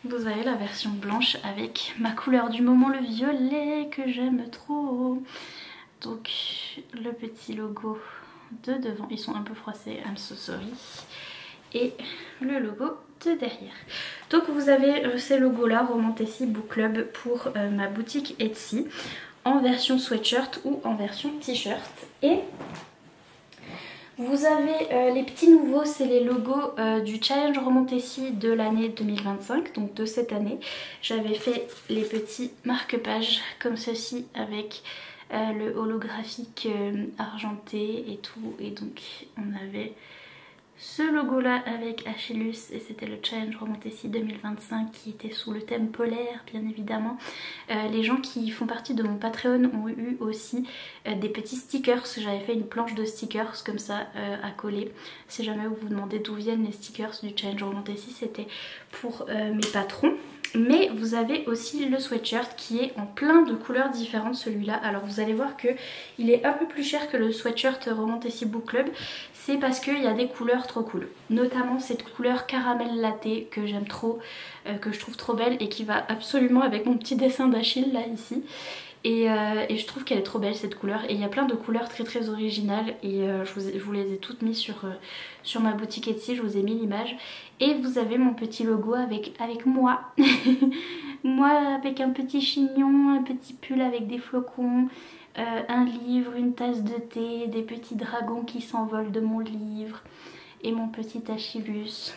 Vous avez la version blanche avec ma couleur du moment, le violet que j'aime trop. Donc le petit logo de devant, ils sont un peu froissés, I'm so sorry. Et le logo de derrière. Donc vous avez ces logos là, Romantici Book Club pour ma boutique Etsy en version sweatshirt ou en version t-shirt. Et vous avez les petits nouveaux, c'est les logos du challenge Romantici de l'année 2025, donc de cette année. J'avais fait les petits marque-pages comme ceci avec le holographique argenté et tout. Et donc on avait ce logo là avec Achillus et c'était le challenge Romantici 2025 qui était sous le thème polaire bien évidemment. Les gens qui font partie de mon Patreon ont eu aussi des petits stickers. J'avais fait une planche de stickers comme ça à coller. Si jamais vous vous demandez d'où viennent les stickers du challenge Romantici, c'était pour mes patrons. Mais vous avez aussi le sweatshirt qui est en plein de couleurs différentes celui-là. Alors vous allez voir que il est un peu plus cher que le sweatshirt Romantici Book Club. C'est parce qu'il y a des couleurs trop cool. Notamment cette couleur caramel latte que j'aime trop, que je trouve trop belle et qui va absolument avec mon petit dessin d'Achille là ici. Et je trouve qu'elle est trop belle cette couleur. Et il y a plein de couleurs très originales et je vous les ai toutes mises sur ma boutique Etsy, je vous ai mis l'image. Et vous avez mon petit logo avec moi. Moi avec un petit chignon, un petit pull avec des flocons, un livre, une tasse de thé, des petits dragons qui s'envolent de mon livre et mon petit Achillus.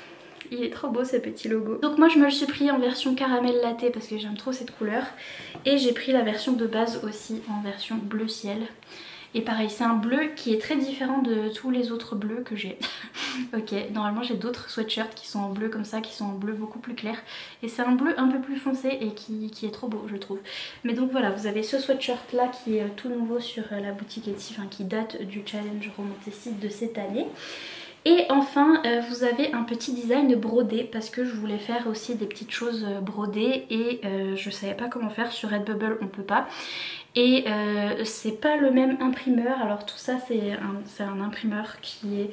Il est trop beau ce petit logo. Donc moi je me le suis pris en version caramel latte parce que j'aime trop cette couleur. Et j'ai pris la version de base aussi en version bleu ciel. Et pareil c'est un bleu qui est très différent de tous les autres bleus que j'ai. Ok, normalement j'ai d'autres sweatshirts qui sont en bleu comme ça, qui sont en bleu beaucoup plus clair. Et c'est un bleu un peu plus foncé et qui est trop beau je trouve. Mais donc voilà, vous avez ce sweatshirt là qui est tout nouveau sur la boutique Etsy, enfin qui date du challenge Romantici de cette année. Et enfin vous avez un petit design brodé parce que je voulais faire aussi des petites choses brodées et je savais pas comment faire. Sur Redbubble on peut pas. Et c'est pas le même imprimeur. Alors tout ça c'est un imprimeur qui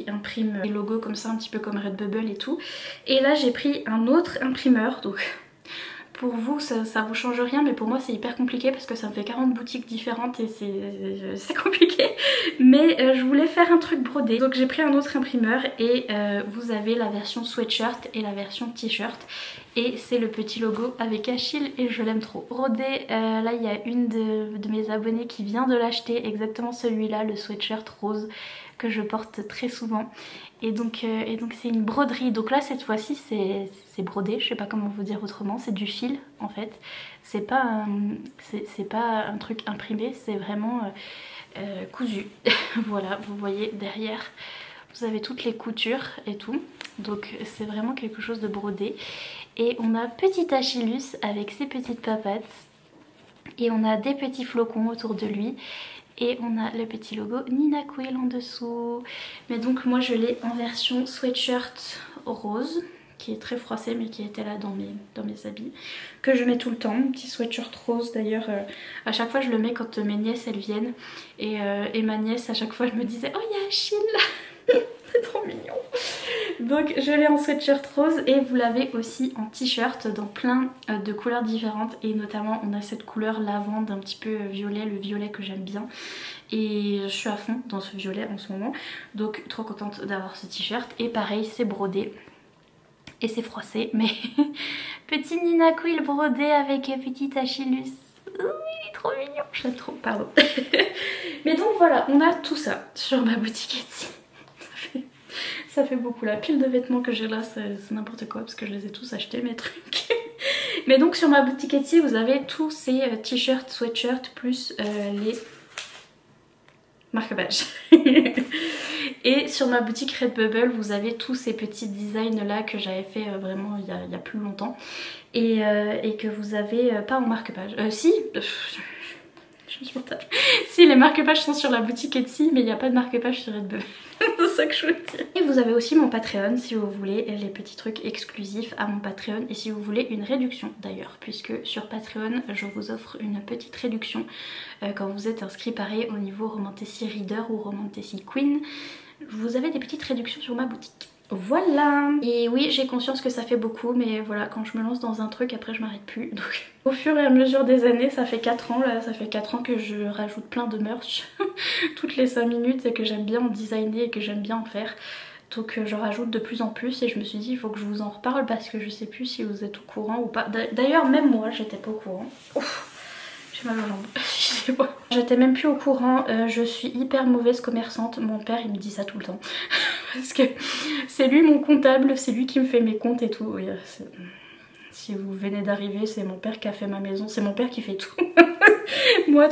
imprime les logos comme ça un petit peu comme Redbubble et tout. Et là j'ai pris un autre imprimeur, donc pour vous ça vous change rien, mais pour moi c'est hyper compliqué parce que ça me fait 40 boutiques différentes et c'est compliqué. Mais je voulais faire un truc brodé, donc j'ai pris un autre imprimeur et vous avez la version sweatshirt et la version t-shirt. Et c'est le petit logo avec Achille et je l'aime trop. Brodé, là il y a une de mes abonnées qui vient de l'acheter, exactement celui-là, le sweatshirt rose que je porte très souvent. Et donc c'est une broderie. Donc là cette fois-ci c'est brodé, je sais pas comment vous dire autrement, c'est du fil en fait. C'est pas un truc imprimé, c'est vraiment cousu. Voilà, vous voyez derrière, vous avez toutes les coutures et tout. Donc c'est vraiment quelque chose de brodé. Et on a petit Achillus avec ses petites papates. Et on a des petits flocons autour de lui. Et on a le petit logo Nina Quill en dessous. Mais donc moi je l'ai en version sweatshirt rose, qui est très froissé mais qui était là dans mes habits, que je mets tout le temps. Un petit sweatshirt rose d'ailleurs, à chaque fois je le mets quand mes nièces elles viennent. Et ma nièce à chaque fois elle me disait oh il y a Achille. C'est trop mignon. Donc je l'ai en sweatshirt rose et vous l'avez aussi en t-shirt dans plein de couleurs différentes. Et notamment on a cette couleur lavande un petit peu violet, le violet que j'aime bien. Et je suis à fond dans ce violet en ce moment. Donc trop contente d'avoir ce t-shirt. Et pareil c'est brodé. Et c'est froissé mais petit Nina Quill brodé avec petit Achillus. Oh, il est trop mignon, je l'aime trop, pardon. Mais donc voilà, on a tout ça sur ma boutique Etsy. Ça fait beaucoup, la pile de vêtements que j'ai là c'est n'importe quoi parce que je les ai tous achetés mes trucs. Mais donc sur ma boutique Etsy vous avez tous ces t-shirts, sweatshirts plus les marque-pages. Et sur ma boutique Redbubble vous avez tous ces petits designs là que j'avais fait vraiment il y a plus longtemps. Et que vous avez pas en marque-page. Si je me suis mentale. Si, les marque-pages sont sur la boutique Etsy, mais il n'y a pas de marque-page sur Redbubble. C'est ça que je veux dire. Et vous avez aussi mon Patreon si vous voulez les petits trucs exclusifs à mon Patreon. Et si vous voulez une réduction d'ailleurs, puisque sur Patreon je vous offre une petite réduction quand vous êtes inscrit pareil au niveau Romantasy Reader ou Romantasy Queen. Vous avez des petites réductions sur ma boutique. Voilà. Et oui j'ai conscience que ça fait beaucoup, mais voilà, quand je me lance dans un truc après je m'arrête plus. Donc au fur et à mesure des années, ça fait 4 ans là, ça fait 4 ans que je rajoute plein de merch toutes les 5 minutes et que j'aime bien en designer et que j'aime bien en faire. Donc je rajoute de plus en plus et je me suis dit il faut que je vous en reparle parce que je sais plus si vous êtes au courant ou pas. D'ailleurs même moi j'étais pas au courant. Ouf. J'ai mal aux jambes. J'étais même plus au courant, je suis hyper mauvaise commerçante, mon père il me dit ça tout le temps. Parce que c'est lui mon comptable, c'est lui qui me fait mes comptes et tout. Oui, si vous venez d'arriver, c'est mon père qui a fait ma maison, c'est mon père qui fait tout.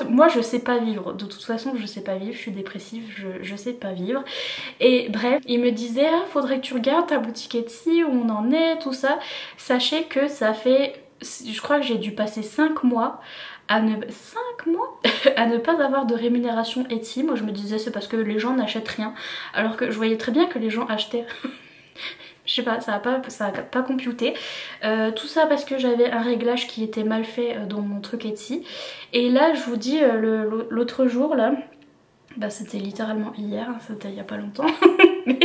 moi je sais pas vivre, de toute façon je sais pas vivre, je suis dépressive, je sais pas vivre. Et bref, il me disait ah, faudrait que tu regardes ta boutique Etsy, où on en est, tout ça. Sachez que ça fait, je crois que j'ai dû passer 5 mois à ne pas avoir de rémunération Etsy. Moi je me disais c'est parce que les gens n'achètent rien, alors que je voyais très bien que les gens achetaient. Je sais pas, ça a pas computé. Tout ça parce que j'avais un réglage qui était mal fait dans mon truc Etsy. Et là je vous dis l'autre jour là, bah c'était littéralement hier, c'était il y a pas longtemps. Mais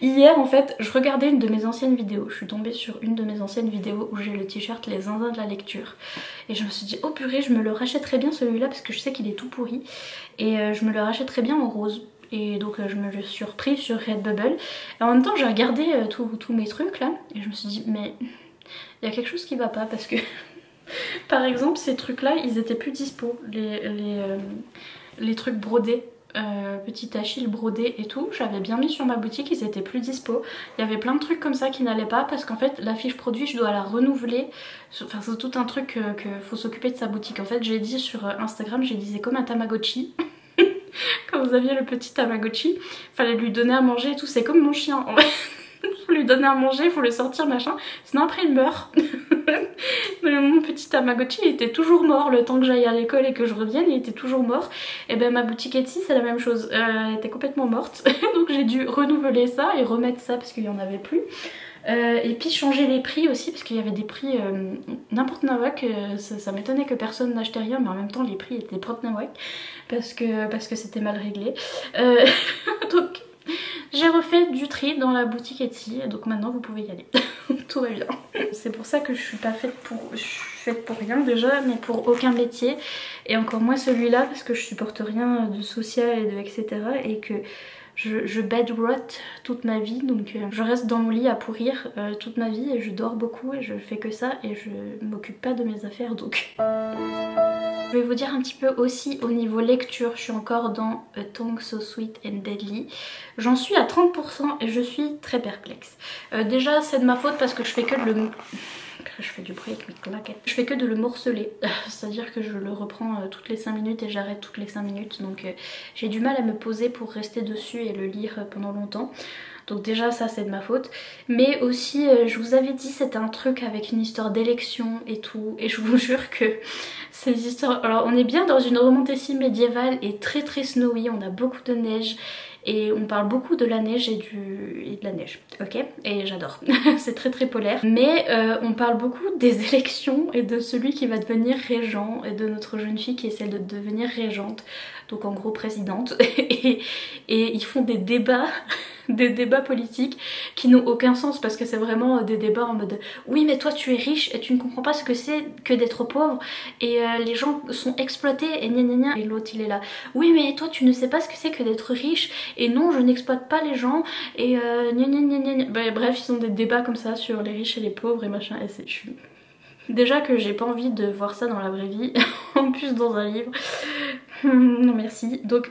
hier en fait je regardais une de mes anciennes vidéos, je suis tombée sur une de mes anciennes vidéos où j'ai le t-shirt Les Zinzins de la lecture. Et je me suis dit oh purée, je me le rachèterais bien celui-là parce que je sais qu'il est tout pourri. Et je me le rachèterais bien en rose. Et donc je me le suis repris sur Redbubble. Et en même temps j'ai regardé tous mes trucs là et je me suis dit mais il y a quelque chose qui va pas parce que par exemple ces trucs là ils étaient plus dispo, les trucs brodés. Petit Achille brodé et tout, j'avais bien mis sur ma boutique, ils étaient plus dispo. Il y avait plein de trucs comme ça qui n'allaient pas parce qu'en fait la fiche produit je dois la renouveler. Enfin c'est tout un truc que faut s'occuper de sa boutique. En fait j'ai dit sur Instagram, j'ai dit c'est comme un Tamagotchi. Quand vous aviez le petit Tamagotchi, fallait lui donner à manger et tout, c'est comme mon chien. Faut lui donner à manger, faut le sortir machin, sinon après il meurt. Mon petit Tamagotchi il était toujours mort le temps que j'aille à l'école et que je revienne, il était toujours mort. Et ben ma boutique Etsy c'est la même chose, elle était complètement morte. Donc j'ai dû renouveler ça et remettre ça parce qu'il n'y en avait plus. Et puis changer les prix aussi parce qu'il y avait des prix n'importe nawak, ça m'étonnait que personne n'achetait rien mais en même temps les prix étaient n'importe nawak parce que c'était mal réglé. Donc j'ai refait du tri dans la boutique Etsy, donc maintenant vous pouvez y aller. tout va bien. C'est pour ça que je suis faite pour rien déjà, mais pour aucun métier, et encore moins celui-là parce que je supporte rien de social et de etc. et que je bed rot toute ma vie, donc je reste dans mon lit à pourrir toute ma vie et je dors beaucoup et je fais que ça et je m'occupe pas de mes affaires, donc... Je vais vous dire un petit peu aussi au niveau lecture, je suis encore dans A Tongue So Sweet and Deadly. J'en suis à 30% et je suis très perplexe. Déjà c'est de ma faute parce que je fais que de le... Je fais du bruit avec mes claquettes. Je fais que de le morceler, c'est-à-dire que je le reprends toutes les 5 minutes et j'arrête toutes les 5 minutes. Donc j'ai du mal à me poser pour rester dessus et le lire pendant longtemps. Donc déjà ça c'est de ma faute. Mais aussi je vous avais dit c'était un truc avec une histoire d'élection et tout. Et je vous jure que ces histoires... Alors on est bien dans une romantasy médiévale et très très snowy, on a beaucoup de neige. Et on parle beaucoup de la neige et de la neige, ok? Et j'adore, c'est très très polaire. Mais on parle beaucoup des élections et de celui qui va devenir régent et de notre jeune fille qui essaie de devenir régente, donc en gros présidente. Et ils font des débats politiques qui n'ont aucun sens parce que c'est vraiment des débats en mode oui mais toi tu es riche et tu ne comprends pas ce que c'est que d'être pauvre et les gens sont exploités et gna gna gna. Et l'autre il est là oui mais toi tu ne sais pas ce que c'est que d'être riche et non je n'exploite pas les gens et gna gna gna gna. Bref ils ont des débats comme ça sur les riches et les pauvres et machin et c'est... Déjà que j'ai pas envie de voir ça dans la vraie vie, en plus dans un livre. Non merci. Donc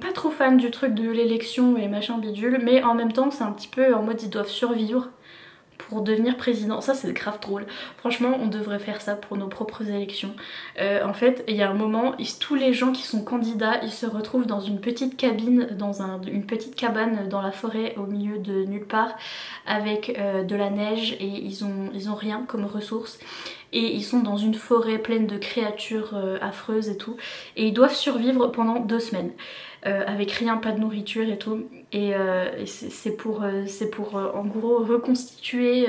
pas trop fan du truc de l'élection et machin bidule, mais en même temps c'est un petit peu en mode ils doivent survivre pour devenir président. Ça c'est grave drôle. Franchement on devrait faire ça pour nos propres élections. En fait il y a un moment, tous les gens qui sont candidats ils se retrouvent dans une petite cabine, dans une petite cabane dans la forêt au milieu de nulle part avec de la neige et ils ont rien comme ressources. Et ils sont dans une forêt pleine de créatures affreuses et tout. Et ils doivent survivre pendant 2 semaines. Avec rien, pas de nourriture et tout. Et c'est pour en gros reconstituer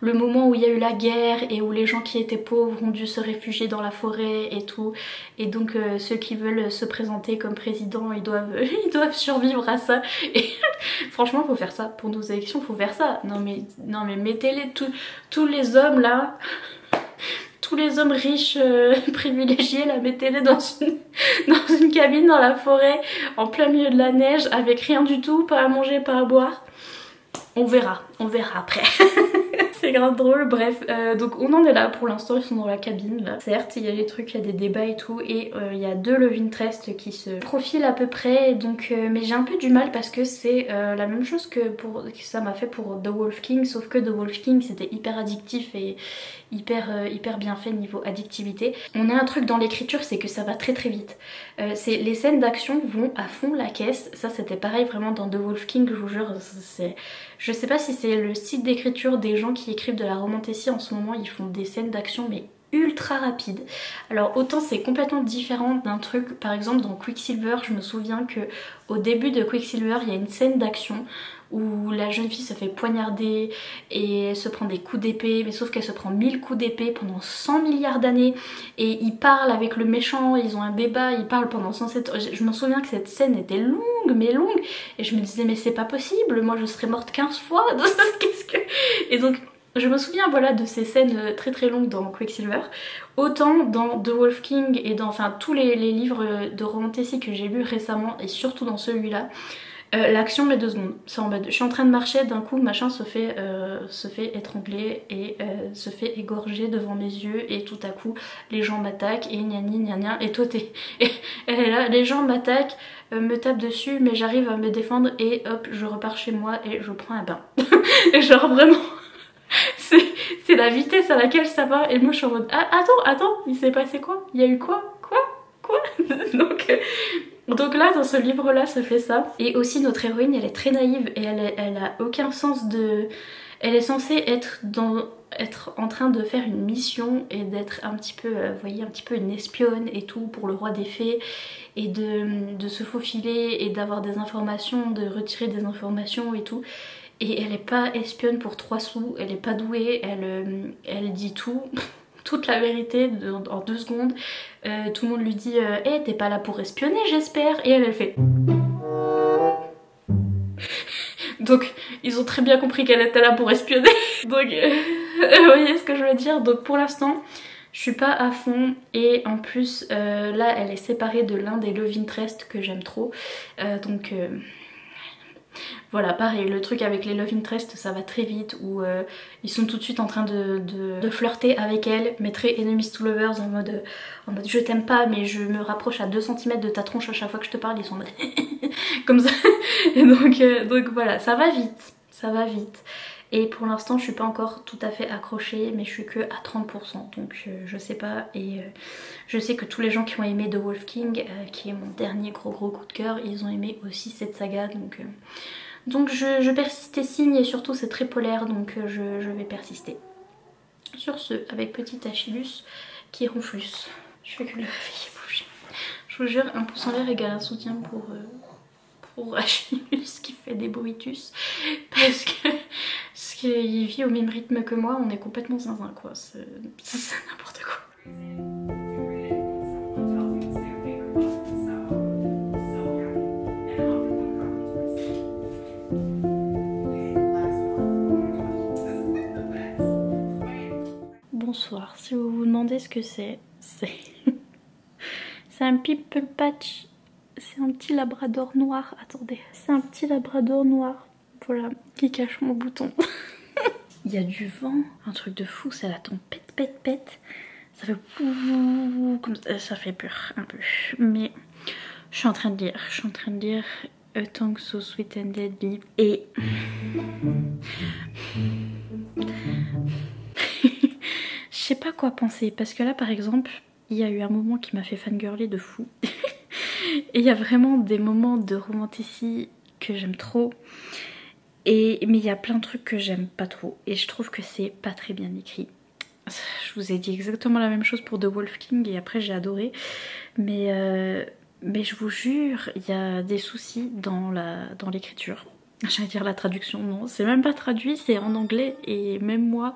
le moment où il y a eu la guerre et où les gens qui étaient pauvres ont dû se réfugier dans la forêt et tout. Et donc ceux qui veulent se présenter comme président, ils doivent survivre à ça. Et franchement faut faire ça, pour nos élections faut faire ça. Non mais mettez-les tous les hommes là, tous les hommes riches privilégiés là, mettez-les dans une cabine dans la forêt en plein milieu de la neige avec rien du tout, pas à manger, pas à boire. On verra après. C'est grave drôle, bref, donc on en est là pour l'instant, ils sont dans la cabine là. Certes il y a des trucs, il y a des débats et tout et il y a 2 love interest qui se profilent à peu près donc mais j'ai un peu du mal parce que c'est la même chose que ça m'a fait pour The Wolf King, sauf que The Wolf King c'était hyper addictif et hyper bien fait niveau addictivité. On a un truc dans l'écriture, c'est que ça va très très vite. Les scènes d'action vont à fond la caisse, ça c'était pareil vraiment dans The Wolf King, je vous jure, je sais pas si c'est le style d'écriture des gens qui écrivent de la romantasy en ce moment, ils font des scènes d'action mais ultra rapides. Alors autant c'est complètement différent d'un truc, par exemple dans Quicksilver, je me souviens que au début de Quicksilver il y a une scène d'action où la jeune fille se fait poignarder et elle se prend des coups d'épée, mais sauf qu'elle se prend 1000 coups d'épée pendant 100 milliards d'années et ils parlent avec le méchant, ils ont un débat, ils parlent pendant 107 ans. Je me souviens que cette scène était longue et je me disais mais c'est pas possible, moi je serais morte 15 fois. Qu'est-ce que... Et donc je me souviens voilà de ces scènes très très longues dans Quicksilver. Autant dans The Wolf King et dans tous les livres de romantasy que j'ai lus récemment et surtout dans celui-là, l'action met 2 secondes. C'est en mode je suis en train de marcher, d'un coup machin se fait étrangler et se fait égorger devant mes yeux et tout à coup les gens m'attaquent et gna gna gna et toi t'es... Elle est là, les gens m'attaquent, me tapent dessus mais j'arrive à me défendre et hop je repars chez moi et je prends un bain. Et genre vraiment... C'est la vitesse à laquelle ça va et moi je suis en mode ah, attends, il s'est passé quoi? Il y a eu quoi donc là dans ce livre là ça fait ça. Et aussi notre héroïne elle est très naïve et elle a aucun sens de... Elle est censée être en train de faire une mission et d'être un petit peu, vous voyez, un petit peu une espionne et tout pour le roi des fées et de se faufiler et d'avoir des informations, de retirer des informations et tout. Et elle est pas espionne pour 3 sous, elle est pas douée, elle dit tout, toute la vérité en 2 secondes. Tout le monde lui dit hey, t'es pas là pour espionner j'espère. Et elle fait... Donc ils ont très bien compris qu'elle était là pour espionner. Donc vous voyez ce que je veux dire. Donc pour l'instant je suis pas à fond et en plus là elle est séparée de l'un des love interest que j'aime trop. Donc voilà, pareil, le truc avec les love interest ça va très vite où ils sont tout de suite en train de flirter avec elle, mais très enemies to lovers en mode je t'aime pas mais je me rapproche à 2 cm de ta tronche à chaque fois que je te parle, ils sont en mode comme ça. Et donc voilà, ça va vite. Et pour l'instant je suis pas encore tout à fait accrochée mais je suis que à 30% donc je sais pas. Et je sais que tous les gens qui ont aimé The Wolf King qui est mon dernier gros coup de cœur, ils ont aimé aussi cette saga donc je persiste et signe et surtout c'est très polaire donc je vais persister. Sur ce, avec petit Achillus qui ronflus, je fais que le réveiller bouger. Je vous jure, un pouce en l'air égale un soutien pour Achillus qui fait des bruitus parce qu'il vit au même rythme que moi, on est complètement zinzin quoi, c'est n'importe quoi. Bonsoir, si vous vous demandez ce que c'est un people patch, c'est un petit labrador noir, attendez, c'est un petit labrador noir, voilà, qui cache mon bouton. Il y a du vent, un truc de fou, c'est la tempête, ça fait comme ça fait peur un peu, mais je suis en train de lire A Tongue So Sweet and Deadly et je sais pas quoi penser parce que là par exemple il y a eu un moment qui m'a fait fangirler de fou et il y a vraiment des moments de romanticie que j'aime trop mais il y a plein de trucs que j'aime pas trop et je trouve que c'est pas très bien écrit. Je vous ai dit exactement la même chose pour The Wolf King et après j'ai adoré mais je vous jure il y a des soucis dans l'écriture. J'allais dire la traduction, non, c'est même pas traduit, c'est en anglais et même moi,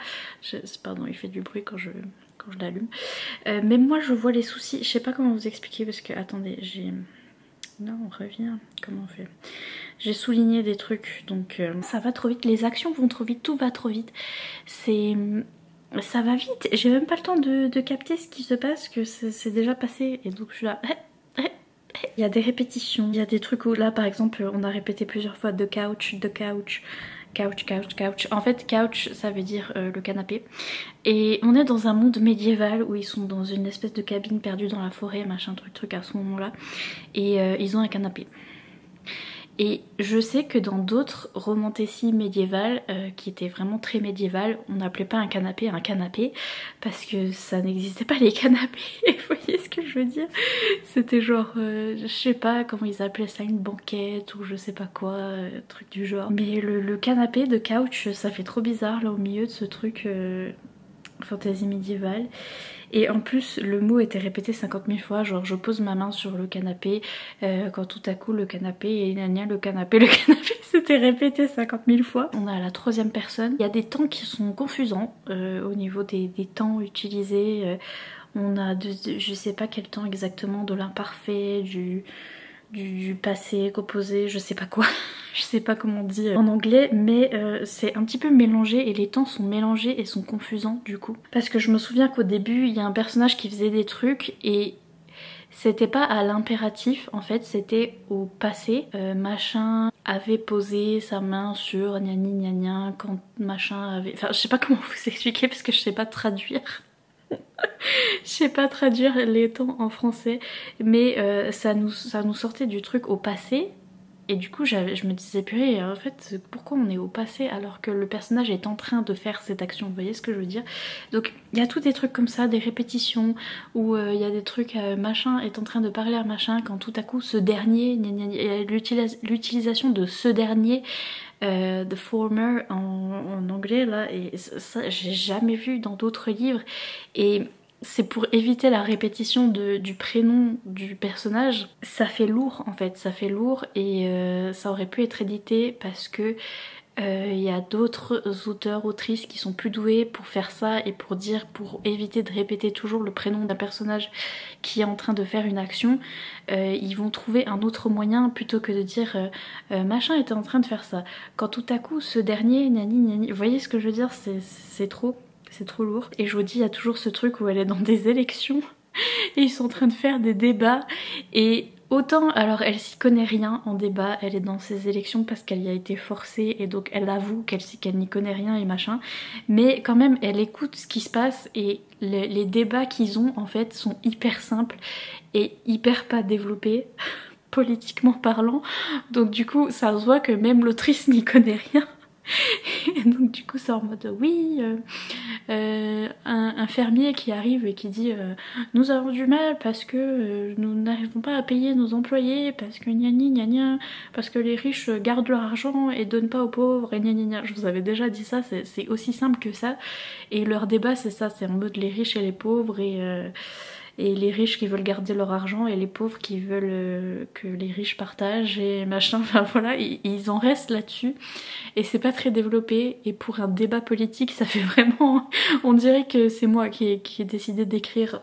pardon, il fait du bruit quand je l'allume. Même moi je vois les soucis, je sais pas comment vous expliquer parce que, attendez, non, on revient, comment on fait? J'ai souligné des trucs, donc ça va trop vite, les actions vont trop vite, tout va trop vite, ça va vite, j'ai même pas le temps de capter ce qui se passe, que c'est déjà passé et donc je suis là... Il y a des répétitions, il y a des trucs où là par exemple on a répété plusieurs fois the couch. En fait couch ça veut dire le canapé. Et on est dans un monde médiéval où ils sont dans une espèce de cabine perdue dans la forêt, machin truc à ce moment là. Et ils ont un canapé. Et je sais que dans d'autres romantécies médiévales qui étaient vraiment très médiévales, on n'appelait pas un canapé parce que ça n'existait pas les canapés. Vous voyez ce que je veux dire? C'était genre, je sais pas comment ils appelaient ça, une banquette ou je sais pas quoi, truc du genre. Mais le canapé de couch, ça fait trop bizarre là au milieu de ce truc fantasy médiévale. Et en plus le mot était répété 50 000 fois, genre je pose ma main sur le canapé, quand tout à coup le canapé et le canapé c'était répété 50 000 fois. On est à la 3e personne, il y a des temps qui sont confusants au niveau des temps utilisés, on a je sais pas quel temps exactement, de l'imparfait, du passé composé, je sais pas quoi, je sais pas comment on dit en anglais, mais c'est un petit peu mélangé et les temps sont mélangés et sont confusants du coup. Parce que je me souviens qu'au début il y a un personnage qui faisait des trucs et c'était pas à l'impératif en fait, c'était au passé. Machin avait posé sa main sur gnani gna quand machin avait... Enfin je sais pas comment vous expliquer parce que je sais pas traduire. Je sais pas traduire les temps en français, mais ça nous sortait du truc au passé. Et du coup je me disais purée, en fait pourquoi on est au passé alors que le personnage est en train de faire cette action, vous voyez ce que je veux dire? Donc il y a tous des trucs comme ça, des répétitions où il y a des trucs, machin est en train de parler à machin quand tout à coup ce dernier, l'utilisation de ce dernier, the former en anglais là, et ça j'ai jamais vu dans d'autres livres et c'est pour éviter la répétition du prénom du personnage. Ça fait lourd en fait, ça fait lourd et ça aurait pu être édité parce que y a d'autres auteurs, autrices qui sont plus doués pour faire ça et pour éviter de répéter toujours le prénom d'un personnage qui est en train de faire une action. Ils vont trouver un autre moyen plutôt que de dire machin était en train de faire ça. Quand tout à coup ce dernier, nani nani, vous voyez ce que je veux dire, c'est trop lourd. Et je vous dis, il y a toujours ce truc où elle est dans des élections et ils sont en train de faire des débats et autant, alors elle s'y connaît rien en débat, elle est dans ces élections parce qu'elle y a été forcée et donc elle avoue qu'elle n'y connaît rien et machin, mais quand même elle écoute ce qui se passe et les débats qu'ils ont en fait sont hyper simples et hyper pas développés politiquement parlant, donc du coup ça se voit que même l'autrice n'y connaît rien. Et donc du coup c'est en mode oui, un fermier qui arrive et qui dit nous avons du mal parce que nous n'arrivons pas à payer nos employés parce que gna gna gna, parce que les riches gardent leur argent et donnent pas aux pauvres et gna gna gna. Je vous avais déjà dit ça, c'est aussi simple que ça et leur débat c'est ça, c'est en mode les riches et les pauvres et les riches qui veulent garder leur argent et les pauvres qui veulent que les riches partagent et machin, enfin voilà, ils en restent là-dessus et c'est pas très développé et pour un débat politique ça fait vraiment, on dirait que c'est moi qui ai décidé d'écrire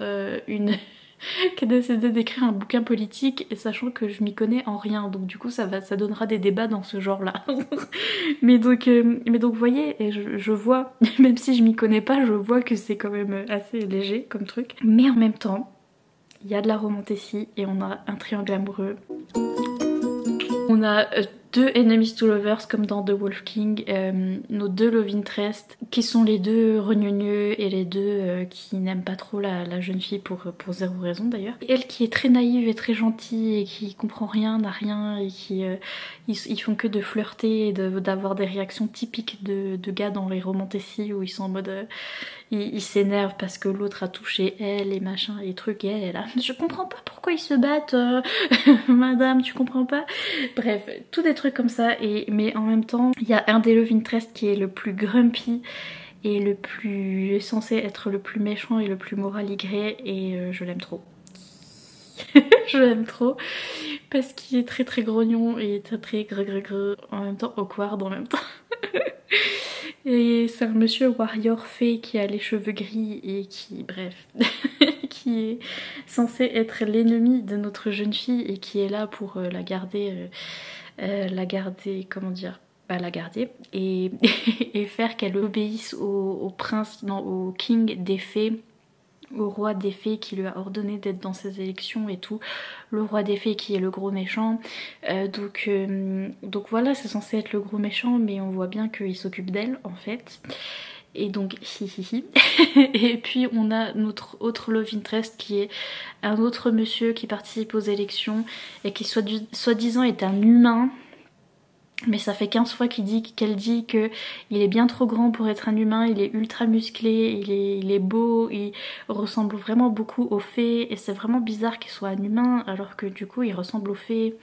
qui a décidé d'écrire un bouquin politique et sachant que je m'y connais en rien, donc du coup ça donnera des débats dans ce genre là. mais donc vous voyez, et je vois, même si je m'y connais pas, je vois que c'est quand même assez léger comme truc, mais en même temps il y a de la romantécie et on a un triangle amoureux, on a deux enemies to lovers comme dans The Wolf King, nos deux love interest qui sont les deux regneux et les deux qui n'aiment pas trop la jeune fille pour zéro raison d'ailleurs. Elle qui est très naïve et très gentille et qui comprend rien, n'a rien et qui ils font que de flirter et d'avoir des réactions typiques de gars dans les romantécies où ils sont en mode ils s'énervent parce que l'autre a touché elle et machin et trucs et elle est là je comprends pas pourquoi ils se battent madame tu comprends pas, bref tout des trucs comme ça mais en même temps il y a un des love interest qui est le plus grumpy et le plus censé être le plus méchant et le plus moraligré et je l'aime trop. Je l'aime trop parce qu'il est très très grognon et très greu en même temps awkward en même temps. Et c'est un monsieur warrior fée qui a les cheveux gris et qui, bref, qui est censé être l'ennemi de notre jeune fille et qui est là pour la garder, comment dire, la garder et faire qu'elle obéisse au prince, non, au king des fées, au roi des fées qui lui a ordonné d'être dans ces élections et tout, le roi des fées qui est le gros méchant, donc voilà, c'est censé être le gros méchant mais on voit bien qu'il s'occupe d'elle en fait et donc hihihi. Et puis on a notre autre love interest qui est un autre monsieur qui participe aux élections et qui soi-disant est un humain. Mais ça fait 15 fois qu'elle dit qu'il est bien trop grand pour être un humain, il est ultra musclé, il est beau, il ressemble vraiment beaucoup aux fées et c'est vraiment bizarre qu'il soit un humain alors que du coup il ressemble aux fées.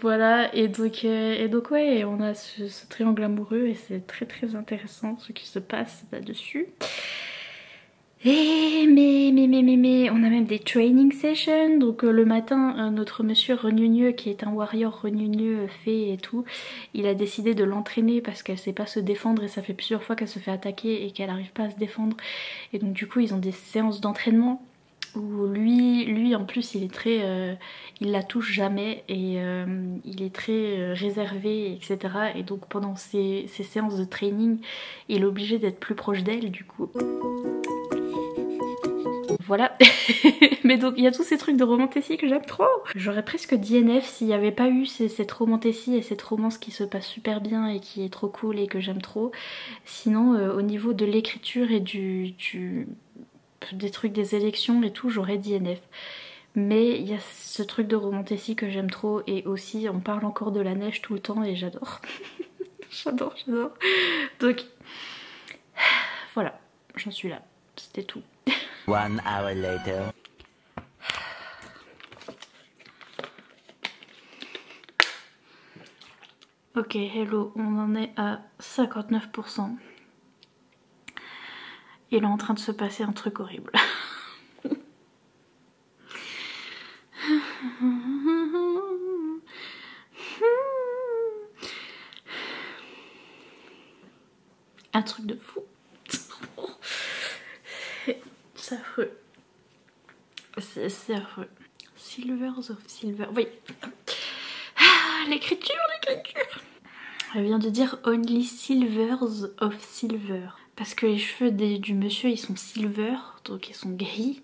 Voilà, et donc ouais, on a ce triangle amoureux et c'est très très intéressant ce qui se passe là-dessus. Et mais on a même des training sessions, donc le matin notre monsieur regneux qui est un warrior regneux fée et tout, il a décidé de l'entraîner parce qu'elle sait pas se défendre et ça fait plusieurs fois qu'elle se fait attaquer et qu'elle arrive pas à se défendre et donc du coup ils ont des séances d'entraînement où lui en plus il est très il la touche jamais et il est très réservé etc et donc pendant ces séances de training il est obligé d'être plus proche d'elle du coup. Voilà. Mais donc il y a tous ces trucs de romantécie que j'aime trop. J'aurais presque dit NF s'il n'y avait pas eu cette romantécie et cette romance qui se passe super bien et qui est trop cool et que j'aime trop. Sinon au niveau de l'écriture et des trucs des élections et tout, j'aurais dit NF. Mais il y a ce truc de romantécie que j'aime trop et aussi on parle encore de la neige tout le temps et j'adore. j'adore. Donc voilà, j'en suis là. C'était tout. 1 hour later. Ok, hello, on en est à 59%. il est en train de se passer un truc horrible. Un truc de fou. C'est affreux. C'est affreux. Silvers of Silver. Oui. Ah, l'écriture. Elle vient de dire Only Silvers of Silver. Parce que les cheveux du monsieur ils sont silver, donc ils sont gris.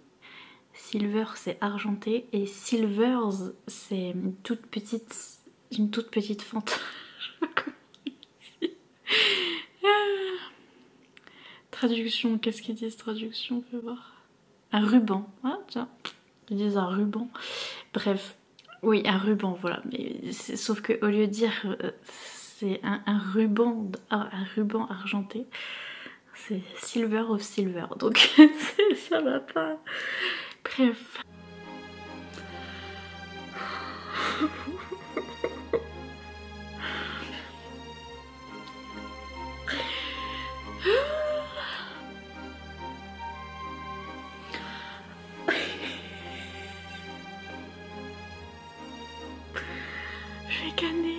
Silver c'est argenté et Silvers c'est une toute petite fente. Traduction, qu'est-ce qu'ils disent traduction? On peut voir. Un ruban. Ah tiens, ils disent un ruban. Bref, oui un ruban voilà. Mais sauf que au lieu de dire c'est un ruban argenté, c'est Silver of Silver. Donc ça va pas. Bref. Je vais canner.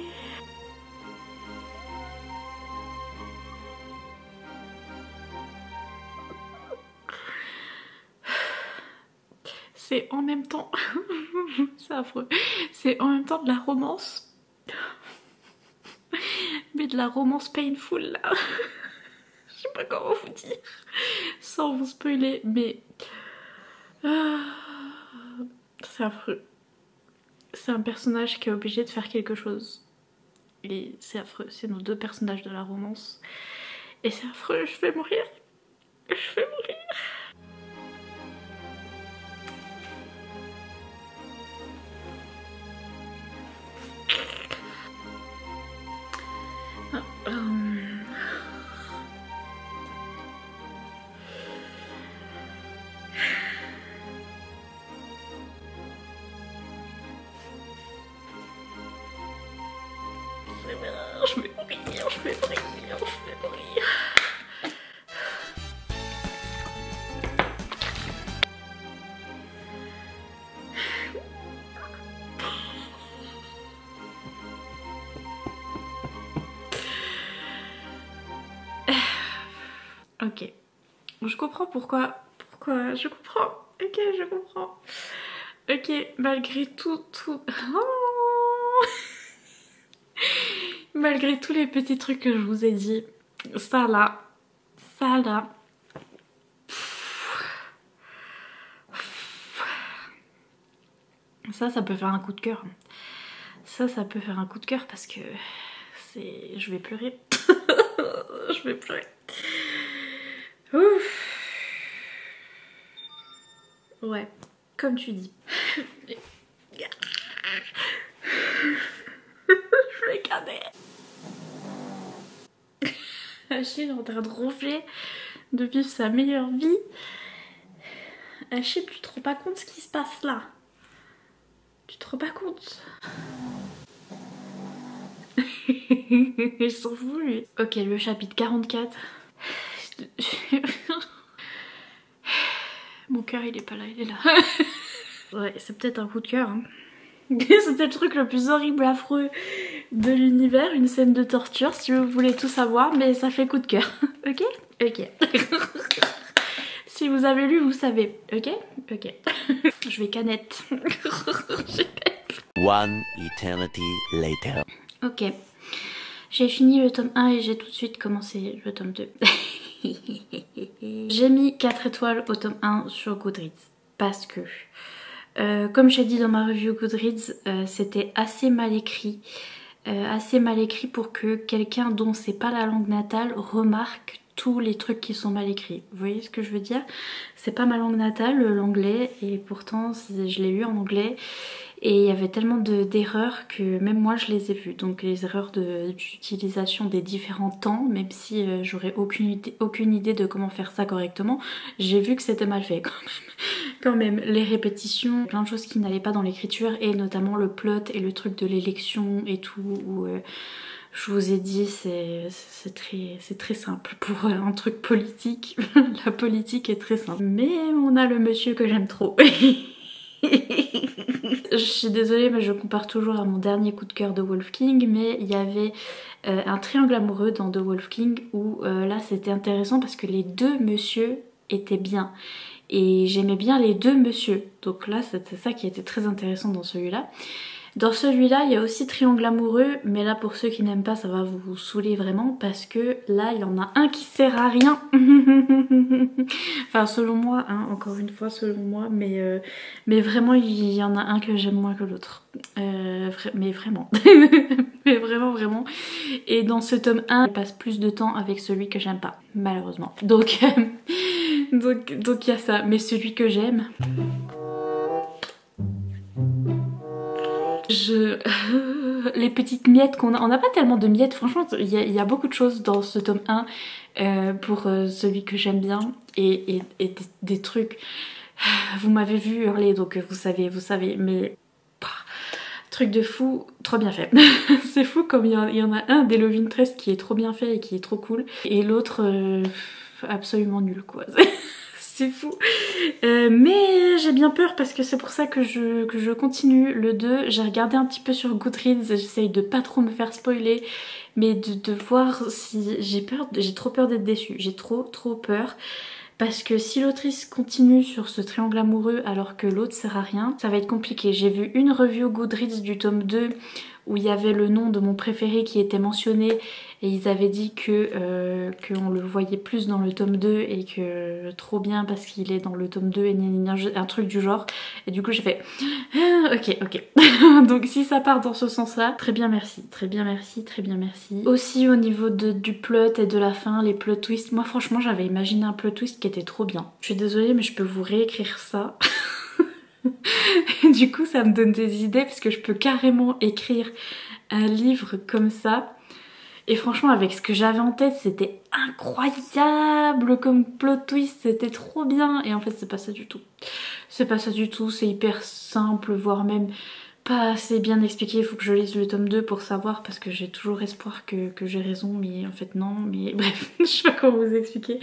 C'est en même temps, c'est affreux, c'est en même temps de la romance, mais de la romance painful là. Je sais pas comment vous dire, sans vous spoiler, mais c'est affreux. C'est un personnage qui est obligé de faire quelque chose. Et c'est affreux, c'est nos deux personnages de la romance. Et c'est affreux, je vais mourir. Je vais mourir. Je vais mourir, je vais mourir, je vais mourir. Ok, je comprends pourquoi, je comprends, ok, je comprends. Ok, malgré tout... Oh malgré tous les petits trucs que je vous ai dit, ça là, ça peut faire un coup de cœur. Ça peut faire un coup de cœur parce que c'est... Je vais pleurer. Je vais pleurer. Ouf. Ouais, comme tu dis. Je vais canner. Achille est en train de ronfler, de vivre sa meilleure vie. Achille, tu te rends pas compte ce qui se passe là? Tu te rends pas compte? Ils sont fous lui. Ok, le chapitre 44. Mon cœur il est pas là, il est là. Ouais, c'est peut-être un coup de cœur. Hein. C'était le truc le plus horrible, affreux de l'univers, une scène de torture si vous voulez tout savoir, mais ça fait coup de cœur. Ok? Ok. Si vous avez lu, vous savez. Ok? Ok. Je vais canette. One eternity later. Ok. J'ai fini le tome 1 et j'ai tout de suite commencé le tome 2. J'ai mis 4 étoiles au tome 1 sur Goodreads parce que comme j'ai dit dans ma review Goodreads, c'était assez mal écrit. Pour que quelqu'un dont c'est pas la langue natale remarque tous les trucs qui sont mal écrits. Vous voyez ce que je veux dire? C'est pas ma langue natale, l'anglais, et pourtant je l'ai lu en anglais. Et il y avait tellement d'erreurs que même moi je les ai vues. Donc les erreurs d'utilisation des différents temps, même si j'aurais aucune idée de comment faire ça correctement, j'ai vu que c'était mal fait quand même. Les répétitions, plein de choses qui n'allaient pas dans l'écriture, et notamment le plot et le truc de l'élection et tout, où Je vous ai dit, c'est très simple pour un truc politique. La politique est très simple. Mais on a le monsieur que j'aime trop. Je suis désolée mais je compare toujours à mon dernier coup de cœur de Wolf King, mais il y avait un triangle amoureux dans The Wolf King où là c'était intéressant parce que les deux messieurs étaient bien et j'aimais bien les deux messieurs, donc là c'était ça qui était très intéressant dans celui-là. Dans celui-là, il y a aussi triangle amoureux, mais là pour ceux qui n'aiment pas, ça va vous saouler vraiment parce que là, il y en a un qui sert à rien. Enfin, selon moi, hein, encore une fois, selon moi, mais vraiment, il y en a un que j'aime moins que l'autre. Mais vraiment. Mais vraiment. Et dans ce tome 1, je passe plus de temps avec celui que j'aime pas, malheureusement. Donc il y a ça, mais celui que j'aime... Les petites miettes qu'on a, on n'a pas tellement de miettes, franchement il y a beaucoup de choses dans ce tome 1 pour celui que j'aime bien et des trucs, vous m'avez vu hurler donc vous savez, mais truc de fou, trop bien fait. C'est fou comme il y en a un des Love Interest qui est trop bien fait et qui est trop cool et l'autre absolument nul quoi. C'est fou. Mais j'ai bien peur parce que c'est pour ça que je continue le 2. J'ai regardé un petit peu sur Goodreads, j'essaye de pas trop me faire spoiler, mais de voir si j'ai trop peur d'être déçue. J'ai trop peur. Parce que si l'autrice continue sur ce triangle amoureux alors que l'autre sert à rien, ça va être compliqué. J'ai vu une review Goodreads du tome 2 où il y avait le nom de mon préféré qui était mentionné et ils avaient dit qu'on le voyait plus dans le tome 2 et que trop bien parce qu'il est dans le tome 2 et un truc du genre. Et du coup j'ai fait ok. Donc si ça part dans ce sens là, très bien merci. Aussi au niveau du plot et de la fin, les plot twists, moi franchement j'avais imaginé un plot twist qui était trop bien. Je suis désolée mais je peux vous réécrire ça. Du coup ça me donne des idées parce que je peux carrément écrire un livre comme ça et franchement avec ce que j'avais en tête c'était incroyable comme plot twist, c'était trop bien et en fait c'est pas ça du tout. C'est hyper simple voire même pas assez bien expliqué, il faut que je lise le tome 2 pour savoir parce que j'ai toujours espoir que j'ai raison mais en fait non, mais bref je sais pas comment vous expliquer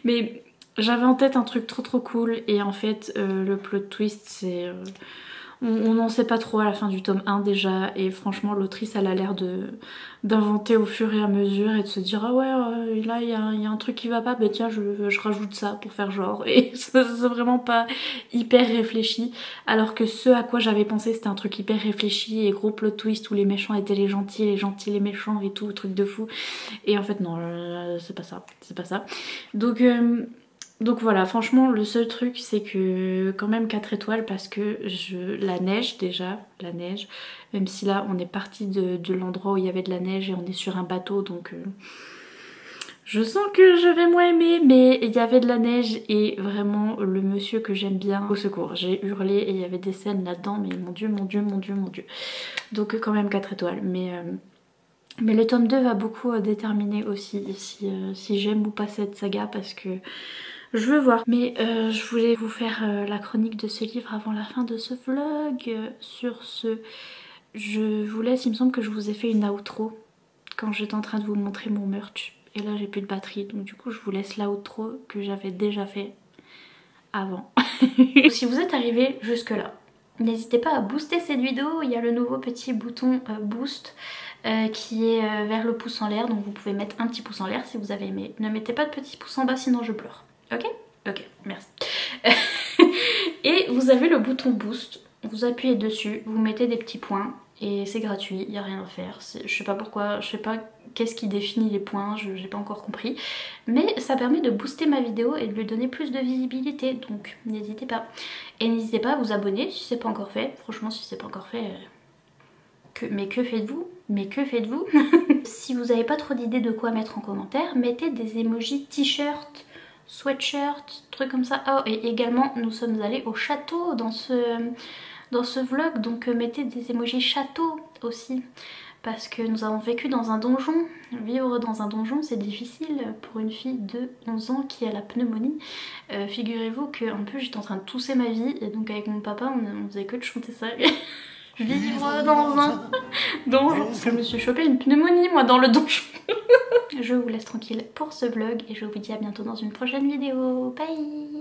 mais j'avais en tête un truc trop cool et en fait le plot twist c'est... on n'en sait pas trop à la fin du tome 1 déjà et franchement l'autrice elle a l'air d'inventer au fur et à mesure et de se dire ah ouais là il y a un truc qui va pas, bah tiens je rajoute ça pour faire genre et c'est vraiment pas hyper réfléchi alors que ce à quoi j'avais pensé c'était un truc hyper réfléchi et gros plot twist où les méchants étaient les gentils les méchants et tout, truc de fou et en fait non c'est pas ça donc voilà, franchement le seul truc c'est que quand même 4 étoiles parce que la neige, même si là on est parti de l'endroit où il y avait de la neige et on est sur un bateau donc je sens que je vais moins aimer, mais il y avait de la neige et vraiment le monsieur que j'aime bien, au secours, j'ai hurlé et il y avait des scènes là-dedans mais mon dieu. Donc quand même 4 étoiles mais le tome 2 va beaucoup déterminer aussi si j'aime ou pas cette saga parce que je veux voir. Mais je voulais vous faire la chronique de ce livre avant la fin de ce vlog. Sur ce, je vous laisse, il me semble que je vous ai fait une outro quand j'étais en train de vous montrer mon merch. Et là j'ai plus de batterie donc du coup je vous laisse l'outro que j'avais déjà fait avant. Si vous êtes arrivé jusque là, n'hésitez pas à booster cette vidéo, il y a le nouveau petit bouton boost qui est vers le pouce en l'air, donc vous pouvez mettre un petit pouce en l'air si vous avez aimé. Ne mettez pas de petit pouce en bas sinon je pleure. Ok, merci. Et vous avez le bouton boost, vous appuyez dessus, vous mettez des petits points et c'est gratuit, il n'y a rien à faire. Je sais pas pourquoi, je sais pas qu'est-ce qui définit les points, j'ai pas encore compris. Mais ça permet de booster ma vidéo et de lui donner plus de visibilité, donc n'hésitez pas. Et n'hésitez pas à vous abonner si c'est pas encore fait, franchement si c'est pas encore fait... Mais que faites-vous? Si vous n'avez pas trop d'idées de quoi mettre en commentaire, mettez des emojis t-shirt, sweatshirt, trucs comme ça. Oh, et également nous sommes allés au château dans ce vlog, donc mettez des emojis château aussi. Parce que nous avons vécu dans un donjon. Vivre dans un donjon c'est difficile pour une fille de 11 ans qui a la pneumonie. Figurez-vous qu'un peu j'étais en train de tousser ma vie et donc avec mon papa on faisait que de chanter ça. Vivre donjon. Parce que je me suis chopé une pneumonie moi dans le donjon. Je vous laisse tranquille pour ce vlog et je vous dis à bientôt dans une prochaine vidéo. Bye.